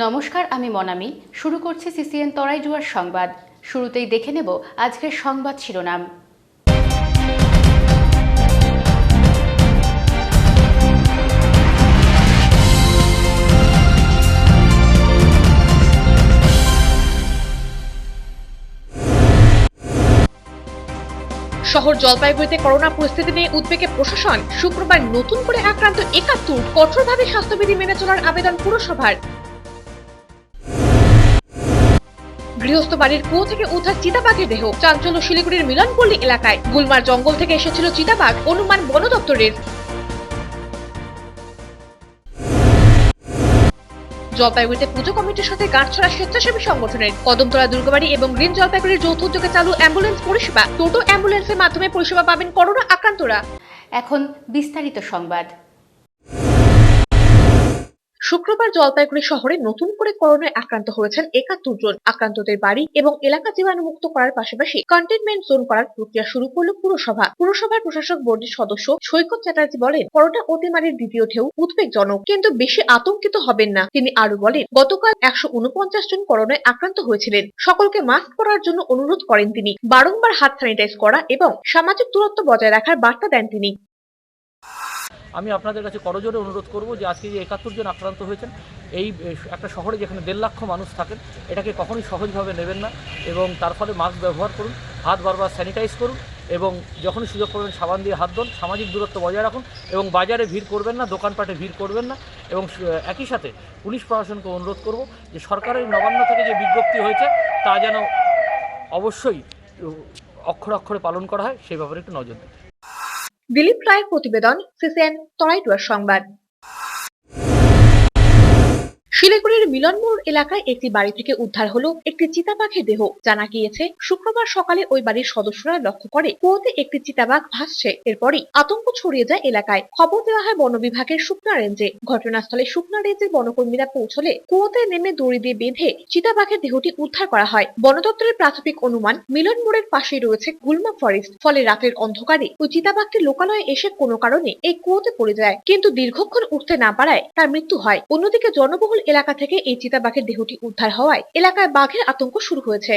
নমস্কার, আমি মনামি। শুরু করছি সিসিএন তরাই জুয়ার সংবাদ। শুরুতেই দেখে নেব আজকের সংবাদ শিরোনাম। শহর জলপাইগুড়িতে করোনা পরিস্থিতি নিয়ে উদ্বেগে প্রশাসন। শুক্রবার নতুন করে আক্রান্ত ৭১, কঠোরভাবে স্বাস্থ্যবিধি মেনে চলার আবেদন পুরসভার। গৃহস্থ বাড়ির কুয়ো থেকে উদ্ধার চিতাবাঘের দেহ। চাঞ্চল্য শিলিগুড়ির মিলনপল্লী এলাকায়। গুলমার জঙ্গল থেকে এসেছিল চিতাবাঘ, অনুমান বন দপ্তরের। জলপাইগুড়িতে পুজো কমিটির সাথে গাঁটছড়া স্বেচ্ছাসেবী সংগঠনের। কদমতলা দুর্গাবাড়ি এবং গ্রিন জলপাইগুড়ির যৌথ উদ্যোগে চালু অ্যাম্বুলেন্স পরিষেবা। টোটো অ্যাম্বুলেন্সের মাধ্যমে পরিষেবা পাবেন করোনা আক্রান্তরা। এখন বিস্তারিত সংবাদ। শুক্রবার জলপাইগুড়ি শহরে নতুন করে করোনায় আক্রান্ত হয়েছেন ৭১ জন। আক্রান্তদের বাড়ি এবং এলাকা জীবাণুমুক্ত করার পাশাপাশি কন্টেইনমেন্ট জোন করার প্রক্রিয়া শুরু করল পুরসভা। পুরসভার প্রশাসক বোর্ডের সদস্য সৈকত চ্যাটার্জি বলেন, করোনা অতিমারির দ্বিতীয় ঢেউ উদ্বেগজনক, কিন্তু বেশি আতঙ্কিত হবেন না। তিনি আরো বলেন, গতকাল ১৪৯ জন করোনায় আক্রান্ত হয়েছিলেন। সকলকে মাস্ক পরার জন্য অনুরোধ করেন তিনি। বারংবার হাত স্যানিটাইজ করা এবং সামাজিক দূরত্ব বজায় রাখার বার্তা দেন তিনি। আমি আপনাদের কাছে করজোরে অনুরোধ করব যে আজকে যে ৭১ জন আক্রান্ত হয়েছেন, এই একটা শহরে যেখানে ১.৫ লক্ষ মানুষ থাকেন, এটাকে কখনোই সহজভাবে নেবেন না এবং তার ফলে মাস্ক ব্যবহার করুন, হাত বারবার স্যানিটাইজ করুন এবং যখনই সুযোগ পাবেন সাবান দিয়ে হাত ধুন, সামাজিক দূরত্ব বজায় রাখুন এবং বাজারে ভিড় করবেন না, দোকানপাটে ভিড় করবেন না। এবং একই সাথে পুলিশ প্রশাসনকে অনুরোধ করব যে সরকারের নবান্ন থেকে যে বিজ্ঞপ্তি হয়েছে তা যেন অবশ্যই অক্ষরে অক্ষরে পালন করা হয়, সেই ব্যাপারে একটু নজর দিন। দিলীপ রায়ের প্রতিবেদন, সিসিএন তরাই জুয়ার সংবাদ। শিলিগুড়ির মিলনমোড় এলাকায় একটি বাড়ি থেকে উদ্ধার হলো একটি চিতাবাঘের দেহ। জানা গিয়েছে, শুক্রবার সকালে ওই বাড়ির সদস্যরা লক্ষ্য করে কুয়োতে একটি চিতাবাঘ ভাসছে। এরপরই আতঙ্ক ছড়িয়ে যায় এলাকায়। খবর দেওয়া হয় বন বিভাগের শুকনা রেঞ্জে। ঘটনাস্থলে শুকনা রেঞ্জের বনকর্মীরা পৌঁছলে কুয়োতে নেমে দড়ি দিয়ে বেঁধে চিতাবাঘের দেহটি উদ্ধার করা হয়। বন দপ্তরের প্রাথমিক অনুমান, মিলনমোড়ের পাশেই রয়েছে গুলমা ফরেস্ট। ফলে রাতের অন্ধকারে ওই চিতাবাঘটি লোকালয়ে এসে কোনো কারণে এই কুয়োতে পড়ে যায়, কিন্তু দীর্ঘক্ষণ উঠতে না পারায় তার মৃত্যু হয়। অন্যদিকে জনবহুল এলাকা থেকে এই চিতাবাঘের দেহটি উদ্ধার হওয়ায় এলাকায় বাঘের আতঙ্ক শুরু হয়েছে।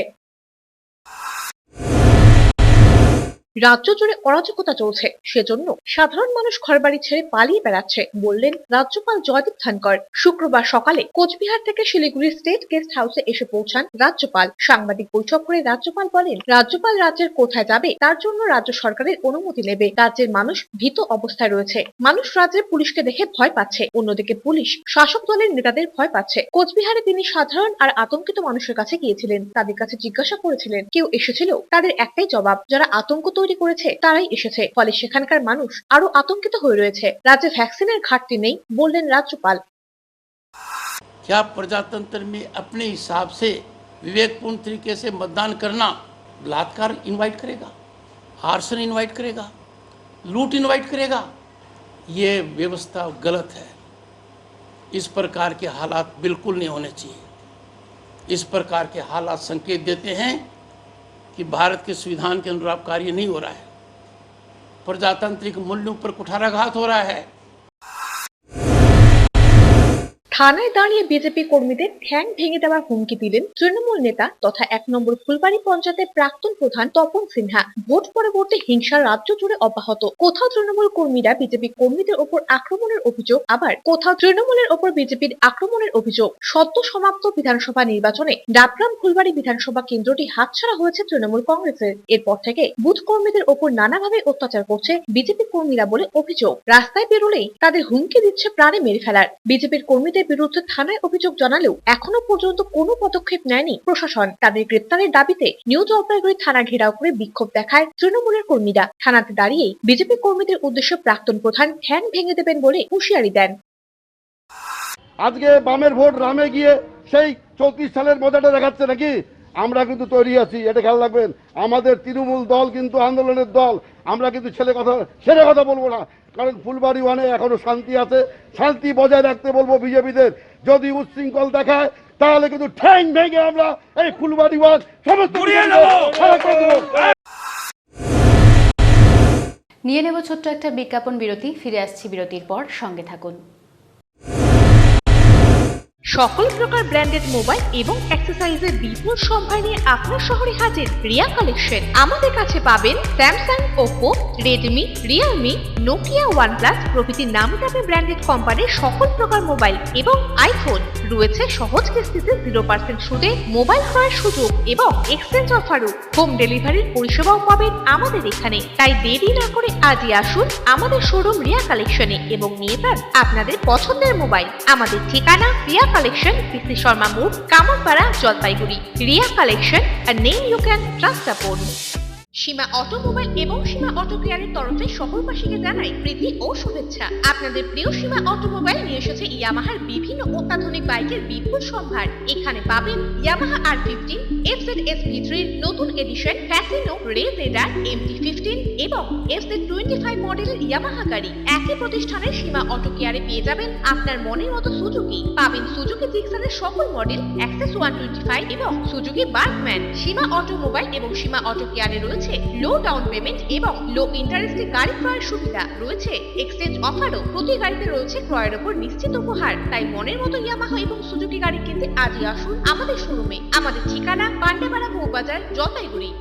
রাজ্য জুড়ে অরাজকতা চলছে, সেজন্য সাধারণ মানুষ ঘরবাড়ি ছেড়ে পালিয়ে বেড়াচ্ছে, বললেন রাজ্যপাল জয়দীপ ধনকর। শুক্রবার সকালে কোচবিহার থেকে শিলিগুড়ির স্টেট গেস্ট হাউসে এসে পৌঁছান রাজ্যপাল। সাংবাদিক বৈঠক করে রাজ্যপাল বলেন, রাজ্যপাল রাজ্যের কোথায় যাবে তার জন্য রাজ্য সরকারের অনুমতি নেবে। রাজ্যের মানুষ ভীত অবস্থায় রয়েছে। মানুষ রাজ্যের পুলিশকে দেখে ভয় পাচ্ছে, অন্যদিকে পুলিশ শাসক দলের নেতাদের ভয় পাচ্ছে। কোচবিহারে তিনি সাধারণ আর আতঙ্কিত মানুষের কাছে গিয়েছিলেন। তাদের কাছে জিজ্ঞাসা করেছিলেন, কেউ এসেছিল? তাদের একটাই জবাব, যারা আতঙ্ক তৈরি করেছে তারাই এসেছে। ফলে সেখানকার মানুষ আরো আতঙ্কিত হয়ে রয়েছে। রাজ্যে ভ্যাকসিনের ঘাটতি নেই, বললেন রাজ্যপাল। क्या प्रजातंत्र में अपने हिसाब से विवेकपूर्ण तरीके से मतदान करना बलात्कार इनवाइट करेगा, आर्सन इनवाइट करेगा, लूट इनवाइट करेगा? ये व्यवस्था गलत है। इस प्रकार के हालात बिल्कुल नहीं होने चाहिए। इस प्रकार के हालात संकेत देते हैं कि भारत के संविधान के अनुरूप कार्य नहीं हो रहा है, प्रजातांत्रिक मूल्यों पर कुठाराघात हो रहा है। থানায় দাঁড়িয়ে বিজেপি কর্মীদের ঠ্যাং ভেঙে দেওয়ার হুমকি দিলেন তৃণমূল নেতা তথা ১ নম্বর ফুলবাড়ি পঞ্চায়েতের প্রাক্তন প্রধান তপন সিনহা। ভোট পরবর্তী হিংসা রাজ্য জুড়ে অব্যাহত। কোথাও তৃণমূল কর্মীরা বিজেপি কর্মীদের ওপর আক্রমণের অভিযোগ, আবার কোথাও তৃণমূলের ওপর বিজেপির আক্রমণের অভিযোগ। সদ্য সমাপ্ত বিধানসভা নির্বাচনে ডাবগ্রাম ফুলবাড়ি বিধানসভা কেন্দ্রটি হাতছাড়া হয়েছে তৃণমূল কংগ্রেসের। এরপর থেকে বুথ কর্মীদের ওপর নানাভাবে অত্যাচার করছে বিজেপি কর্মীরা বলে অভিযোগ। রাস্তায় বেরোলেই তাদের হুমকি দিচ্ছে প্রাণে মেরে ফেলার। বিজেপির কর্মীদের বিরুদ্ধে থানায় অভিযোগ জানালেও এখনো পর্যন্ত কোনো পদক্ষেপ নেয়নি প্রশাসন। তাদের গ্রেপ্তারের দাবিতে নিউ জলপাইগুড়ি থানা ঘেরাও করে বিক্ষোভ দেখায় তৃণমূলের কর্মীরা। থানাতে দাঁড়িয়েই বিজেপি কর্মীদের উদ্দেশ্যে প্রাক্তন প্রধান ঠ্যাং ভেঙে দেবেন বলে হুঁশিয়ারি দেন। আজকে বামের ভোট রামে গিয়ে সেই 34 সালের মজাটা দেখাচ্ছে নাকি? আমরা কিন্তু তৈরি আছি, এটা খেয়াল রাখবেন। আমাদের তৃণমূল দল কিন্তু আন্দোলনের দল। আমরা কিন্তু ছেলে কথা বলবো না, কারণ ফুলবাড়ি ওয়ানে এখনো শান্তি আছে। শান্তি বজায় রাখতে বলবো বিজেপিদের। যদি উচ্ছৃঙ্খল দেখায় তাহলে কিন্তু ঠ্যাং ভেঙে আমরা এই ফুলবাড়ি ওয়ান সমস্ত নিয়ে নেব ছোট্ট একটা বিজ্ঞাপন বিরতি। ফিরে আসছি বিরতির পর, সঙ্গে থাকুন। সকল প্রকার ব্র্যান্ডেড মোবাইল এবং অ্যাক্সেসরিজের বিপুল সম্ভার নিয়ে আপনার শহরে হাজির রিয়া কালেকশন। আমাদের কাছে পাবেন Samsung, Oppo, Redmi, Realme, Nokia, OnePlus প্রভৃতি নামি দামি ব্র্যান্ডেড কোম্পানির সকল প্রকার মোবাইল এবং আইফোন। রয়েছে সহজ কিস্তিতে 0% সুদে মোবাইল ক্রয়ের সুযোগ এবং এক্সচেঞ্জ অফারও। হোম ডেলিভারির পরিষেবাও পাবেন আমাদের এখানে। তাই দেরি না করে আজই আসুন আমাদের শোরুম রিয়া কালেকশনে এবং নিয়ে যান আপনাদের পছন্দের মোবাইল। আমাদের ঠিকানা রিয়া কালেকশন, পিসি শর্মা মোড়, Kamarpara, Jalpaiguri. Riya collection, a name you can trust upon। Seema automobile এবং সীমা অটো কেয়ারের তরফে সকলবাসীকে জানাই প্রীতি ও শুভেচ্ছা। আপনাদের প্রিয় সীমা অটোমোবাইল নিয়ে এসেছে ইয়ামাহার বিভিন্ন অত্যাধুনিক বাইকের বিপুল সম্ভার। এখানে পাবেন ইয়ামাহা R15, FZS V3 নতুন addition, Fascino, raise radar, MT15 এবং FZ25 মডেলের ইয়ামাহা গাড়ি। একই প্রতিষ্ঠানের সীমা অটো কেয়ারে পেয়ে যাবেন আপনার মনের মতো সুজুকি। পাবেন সুজুকি জিক্সারের সকল মডেল, অ্যাক্সেস 125 এবং সুজুকি বার্কম্যান। সীমা অটোমোবাইল এবং সীমা অটো কেয়ারে রয়েছে লো ডাউন পেমেন্ট এবং লো ইন্টারেস্টে গাড়ি ক্রয়ের সুবিধা। রয়েছে এক্সচেঞ্জ অফারও। প্রতি গাড়িতে রয়েছে ক্রয়ের উপর নিশ্চিত উপহার। তাই মনের মতো ইয়ামাহা এবং সুজুকি গাড়ি কিনতে আজই আসুন আমাদের শোরুমে। আমাদের ঠিকানা পান্ডেপাড়া বউবাজার, জলপাইগুড়ি।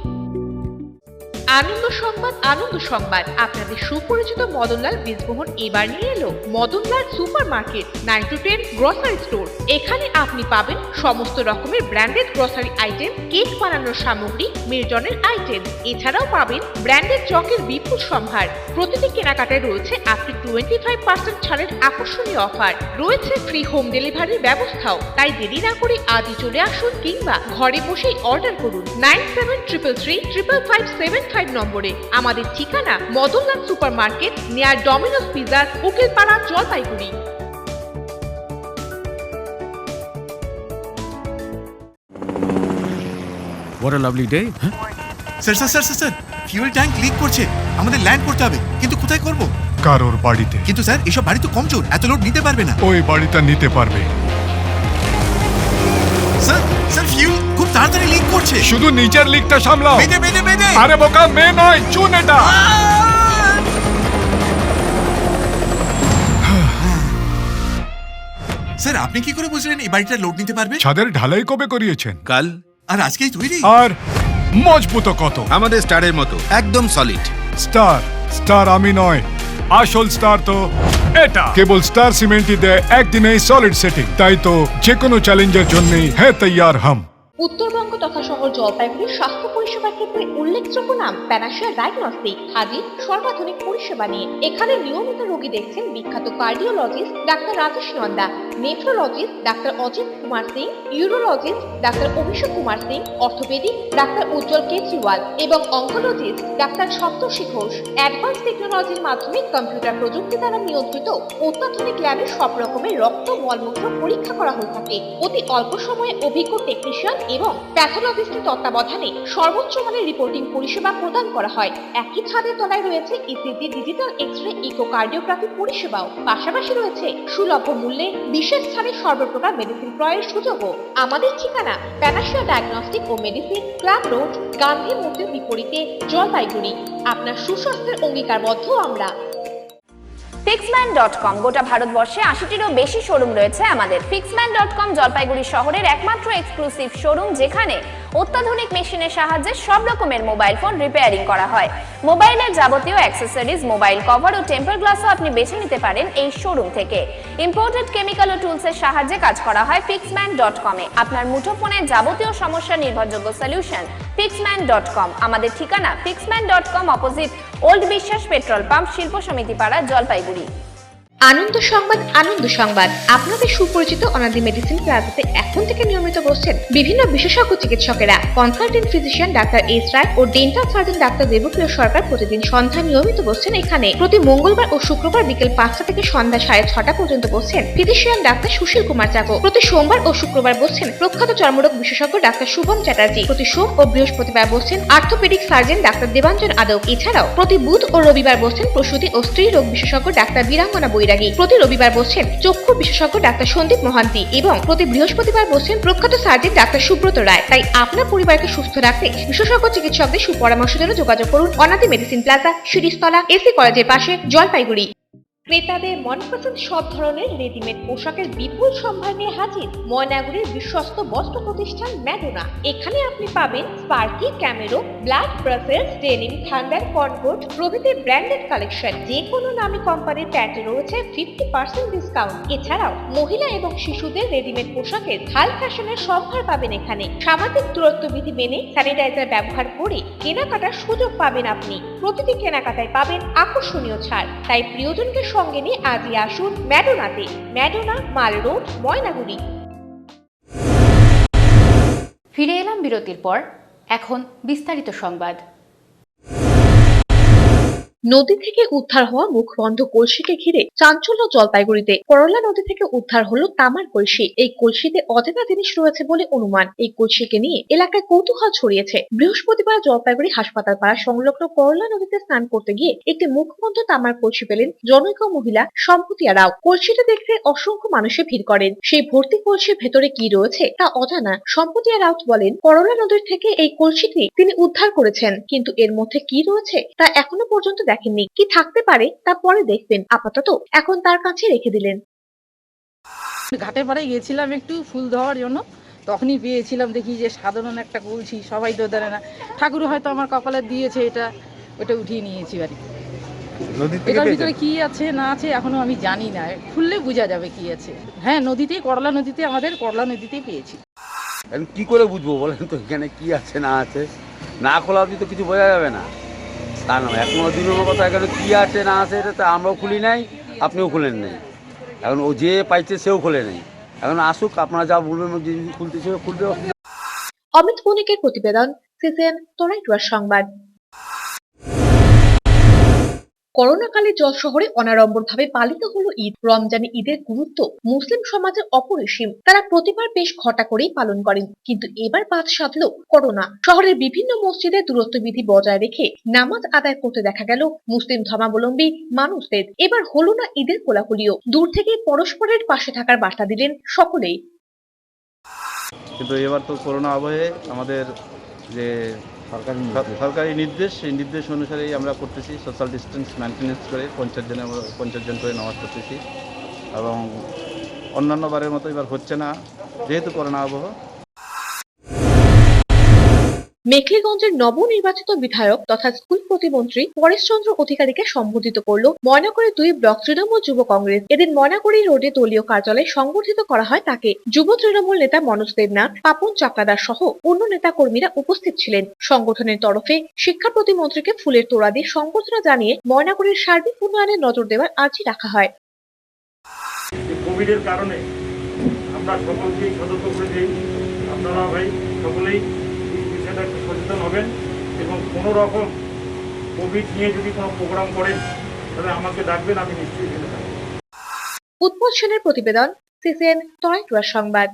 আনন্দ সংবাদ, আনন্দ সংবাদ। আপনাদের সুপরিচিত মদনলাল বীজমোহন এবার নিয়ে এলো Madanlal super market 9 to 10 grocery store. এখানে আপনি পাবেন সমস্ত রকমের ব্র্যান্ডেড গ্রসারি আইটেম, কেক বানানোর সামগ্রী, মিল্টনের আইটেম। এছাড়াও পাবেন ব্র্যান্ডেড চকের বিপুল সম্ভার। প্রতিটি কেনাকাটায় রয়েছে আপ টু 25% ছাড়ের আকর্ষণীয় অফার। রয়েছে ফ্রি হোম ডেলিভারির ব্যবস্থাও। তাই দেরি না করে আজই চলে আসুন কিংবা ঘরে বসেই অর্ডার করুন 9733355575 নম্বরে। আমাদের ঠিকানা Madanlal super market, near Domino's pizza, Ukilpara, Jalpaiguri. What a lovely day. Sir sir sir sir fuel tank leak করছে, আমাদের ল্যান্ড করতে হবে, কিন্তু কোথায় করব? কারোর বাড়িতে। কিন্তু স্যার এসব বাড়ি তো কমজোর, এত লোড নিতে পারবে না। ওই বাড়িটা নিতে পারবে। স্যার স্যার ফিউল খুব তাড়াতাড়ি লিক করছে। শুধু নিচের লিকটা সামলাও। বেঁধে বেঁধে বেঁধে। আরে বোকা, মেয়ে নয়, চুন এটা। স্যার আপনি কি করে বুঝলেন এই বাড়িটা লোড নিতে পারবে? ছাদের ঢালাই কবে করিয়েছেন? কাল। আর আজকেই তৈরি? আর মজবুত কত? আমাদের স্টারের মতো একদম সলিড। স্টার, স্টার আমি নয়, আসল স্টার তো এটা। কেবল স্টার সিমেন্টই দেয় একদিনেই সলিড সেটিং। তাই তো যে কোনো চ্যালেঞ্জের জন্যই হ্যাঁ তৈয়ার হাম। উত্তরবঙ্গ তথা শহর জলপাইগুড়ির স্বাস্থ্য পরিষেবার ক্ষেত্রে উল্লেখযোগ্য নাম প্যানাশিয়া ডায়াগনস্টিক, হাজির সর্বাধুনিক পরিষেবা নিয়ে। এখানে নিয়মিত রোগী দেখছেন বিখ্যাত কার্ডিওলজিস্ট ডাক্তার রাজেশ নন্দা, নেফ্রোলজিস্ট ডাক্তার অজিত কুমার সিং, ইউরোলজিস্ট ডাক্তার অভিষেক কুমার সিং, অর্থোপেডিক ডাক্তার উজ্জ্বল কেজরিওয়াল এবং অঙ্কোলজিস্ট ডাক্তার সপ্তর্ষি ঘোষ। অ্যাডভান্স টেকনোলজির মাধ্যমে কম্পিউটার প্রযুক্তি দ্বারা নিয়ন্ত্রিত অত্যাধুনিক ল্যাবে সব রকমের রক্ত, মলমূত্র পরীক্ষা করা হয়ে থাকে। অতি অল্প সময়ে অভিজ্ঞ টেকনিশিয়ান এবং প্যাথোলজিস্টের তত্ত্বাবধানে সর্বোচ্চ মানের রিপোর্টিং পরিষেবা প্রদান করা হয়। একই ছাদের তলায় রয়েছে ইসিজি, ডিজিটাল এক্স-রে, ইকোকার্ডিওগ্রাফি পরিষেবাও। পাশাপাশি রয়েছে সুলভ মূল্যে বিশেষ ছাড়ে সর্বপ্রকার মেডিসিন ক্রয়ের সুযোগও। আমাদের ঠিকানা প্যানাশিয়া ডায়াগনস্টিক ও মেডিসিন, ক্লাব রোড, গান্ধী মূর্তির বিপরীতে, জলপাইগুড়ি। আপনার সুস্বাস্থ্যের অঙ্গীকারবদ্ধ আমরা। Fixman.com গোটা ভারতবর্ষে 80টিরও বেশি শোরুম রয়েছে আমাদের। Fixman.com জলপাইগুড়ি শহরের একমাত্র এক্সক্লুসিভ শোরুম, যেখানে অত্যাধুনিক মেশিনের সাহায্যে সব রকমের মোবাইল ফোন রিপেয়ারিং করা হয়। মোবাইলের যাবতীয় অ্যাক্সেসরিজ, মোবাইল কভার ও টেম্পার গ্লাসও আপনি বেছে নিতে পারেন এই শোরুম থেকে। ইম্পোর্টেড কেমিক্যাল ও টুলসের সাহায্যে কাজ করা হয় Fixman.com এ। আপনার মুঠোফোনের যাবতীয় সমস্যার নির্ভরযোগ্য সলিউশন Fixman.com। আমাদের ঠিকানা Fixman.com, অপোজিট ওল্ড বিশ্বাস পেট্রোল পাম্প, শিল্প সমিতি পাড়া, জলপাইগুড়ি। আনন্দ সংবাদ, আনন্দ সংবাদ। আপনাদের সুপরিচিত অনাদি মেডিসিন প্লাজাতে এখন থেকে নিয়মিত বসছেন বিভিন্ন বিশেষজ্ঞ চিকিৎসকেরা। কনসালটেন্ট ফিজিশিয়ান ডাক্তার এস রায় ও ডেন্টাল সার্জন ডাক্তার দেবপ্রিয় সরকার প্রতিদিন সন্ধ্যায় নিয়মিত বসছেন এখানে। প্রতি মঙ্গলবার ও শুক্রবার বিকেল 5টা থেকে সন্ধ্যা 6:30 পর্যন্ত বসছেন ফিজিশিয়ান ডাক্তার সুশীল কুমার চাকো। প্রতি সোমবার ও শুক্রবার বসছেন প্রখ্যাত চর্মরোগ বিশেষজ্ঞ ডাক্তার শুভম চ্যাটার্জি। প্রতি সোম ও বৃহস্পতিবার বসছেন orthopaedic surgeon doctor Debanjan Adak. এছাড়াও প্রতি বুধ ও রবিবার বসছেন প্রসূতি ও স্ত্রী রোগ বিশেষজ্ঞ ডাক্তার বীরাঙ্গনা বৈরাগী। প্রতি রবিবার বসছেন চক্ষু বিশেষজ্ঞ ডাক্তার সন্দীপ মহান্তি এবং প্রতি বৃহস্পতিবার বসছেন প্রখ্যাত সার্জন ডাক্তার সুব্রত রায়। তাই আপনার পরিবারকে সুস্থ রাখতে বিশেষজ্ঞ চিকিৎসকদের সুপরামর্শের জন্য যোগাযোগ করুন অনাদি মেডিসিন প্লাজা, শিরিষতলা, এসি কলেজের পাশে, জলপাইগুড়ি। ক্রেতাদের মনপসন্দ সব ধরনের রেডিমেড পোশাকের বিপুল সম্ভার নিয়ে হাজির ময়নাগুড়ির বিশ্বস্ত বস্ত্র প্রতিষ্ঠান ম্যাডোনা। এখানে আপনি পাবেন Sparky, Camero, blood Brussels, denim, thunder, Concorde প্রভৃতি ব্র্যান্ডেড কালেকশন। যে কোনো নামী কোম্পানির প্যান্টে রয়েছে 50% ডিসকাউন্ট। এছাড়াও মহিলা এবং শিশুদের রেডিমেড পোশাকের হাল ফ্যাশনের সম্ভার পাবেন এখানে। সামাজিক দূরত্ব বিধি মেনে স্যানিটাইজার ব্যবহার করে কেনাকাটার সুযোগ পাবেন আপনি। প্রতিটি কেনাকাটায় পাবেন আকর্ষণীয় ছাড়। তাই প্রিয়জনকে সঙ্গে নিয়ে আজই আসুন ম্যাডোনাতে। ম্যাডোনা, মাল রোড, ময়নাগুড়ি। ফিরে এলাম বিরতির পর, এখন বিস্তারিত সংবাদ। নদী থেকে উদ্ধার হওয়া মুখবন্ধ কলসিকে ঘিরে চাঞ্চল্য জলপাইগুড়িতে। করলা নদী থেকে উদ্ধার হলো তামার কলসি। এই কলসিতে অচেনা জিনিস রয়েছে বলে অনুমান। এই কলসিকে নিয়ে এলাকায় কৌতূহল ছড়িয়েছে। বৃহস্পতিবার জলপাইগুড়ি হাসপাতাল পাড়া সংলগ্ন করলা নদীতে স্নান করতে গিয়ে একটি মুখবন্ধ তামার কলসি পেলেন জনৈক মহিলা সম্পতিয়া রাও। কলসিটা দেখতে অসংখ্য মানুষের ভিড় করেন। সেই ভর্তি কলসির ভেতরে কি রয়েছে তা অজানা। সম্পতিয়া রাও বলেন, করলা নদীর থেকে এই কলসিটি তিনি উদ্ধার করেছেন, কিন্তু এর মধ্যে কি রয়েছে তা এখনো পর্যন্ত দেখেননি। কি থাকতে পারে তা পরে দেখবেন, আপাতত এখন তার কাছে রেখে দিলেন। ঘাটের পাড়ে গিয়েছিলাম একটু ফুল দেওয়ার জন্য, তখনই পেয়েছিলাম, দেখি যে সাধারণ একটা কলসি, সবাই তো জানে না, ঠাকুর হয়তো আমার কপালে দিয়েছে, ওটা উঠিয়ে নিয়েছি বাড়ি। এটার ভিতরে কি আছে না আছে এখনো আমি জানি না, খুললে বোঝা যাবে কি আছে। হ্যাঁ, নদীতেই, করলা নদীতে, আমাদের করলা নদীতেই পেয়েছি। এখন কি করে বুঝবো বলেন তো, এখানে কি আছে না আছে? না খোলা অবধি তো কিছু বোঝা যাবে না। তা নয়, এখনো দুই নম্বর কথা, এখানে কি আছে না আছে এটা তো আমরাও খুলি নাই, আপনিও খুলেন নাই। এখন ও যে পাইছে সেও খোলে নাই। এখন আসুক, আপনারা যা বলবেন যে খুলতেছে খুলতে। অমিত বণিকের প্রতিবেদন, সিসিএন তরাইটুয়ার সংবাদ। করোনাকালে যশোহরে অনাড়ম্বরভাবে পালিত হলো ঈদ। রমজানে ঈদের গুরুত্ব মুসলিম সমাজের অপরিসীম। তারা প্রতিবার বেশ ঘটা করেই পালন করেন, কিন্তু এবার বাদ সাধল করোনা। শহরের বিভিন্ন মসজিদে দূরত্ব বিধি বজায় রেখে নামাজ আদায় করতে দেখা গেল মুসলিম ধর্মাবলম্বী মানুষদের। এবার হলো না ঈদের কোলাকুলিও। দূর থেকে পরস্পরের পাশে থাকার বার্তা দিলেন সকলেই। কিন্তু এবার তো করোনা আবহে আমাদের যে সরকারি নির্দেশ, সেই নির্দেশ অনুসারেই আমরা করতেছি। সোশ্যাল ডিস্টেন্স মেনটেনেন্স করে 50 জন করে নামাজ করতেছি, এবং অন্যান্য বারের মতো এবার হচ্ছে না, যেহেতু করোনা আবহ। মেখলিগঞ্জের নবনির্বাচিত বিধায়ক তথা স্কুল প্রতিমন্ত্রী পরেশচন্দ্র অধিকারীকে সম্বোধিত করল ময়নাগুড়ি 2 ব্লক তৃণমূল যুব কংগ্রেস। এদিন ময়নাগুড়ি রোডে দলীয় কার্যালয়ে সংগঠিত করা হয় তাকে। যুব তৃণমূল নেতা মনোজ দেবনাথ, পাপন চাকলাদার সহ অন্য নেতা কর্মীরা উপস্থিত ছিলেন। সংগঠনের তরফে শিক্ষা প্রতিমন্ত্রীকে ফুলের তোড়া দিয়ে সংবর্ধনা জানিয়ে ময়নাগুড়ির সার্বিক উন্নয়নে নজর দেওয়ার আর্জি রাখা হয়। কোভিডের কারণে আমরা সকলকেই সতর্ক করে দিই, আপনারা ভাই সকলেই সচেতন হবেন, এবং কোনো রকম কোভিড নিয়ে যদি কোনো প্রোগ্রাম করেন তাহলে আমাকে ডাকবেন, আমি নিশ্চয়ই যেতে পারবো। উৎপল সেনের প্রতিবেদন, সিসিএন তরাইটুয়ার সংবাদ।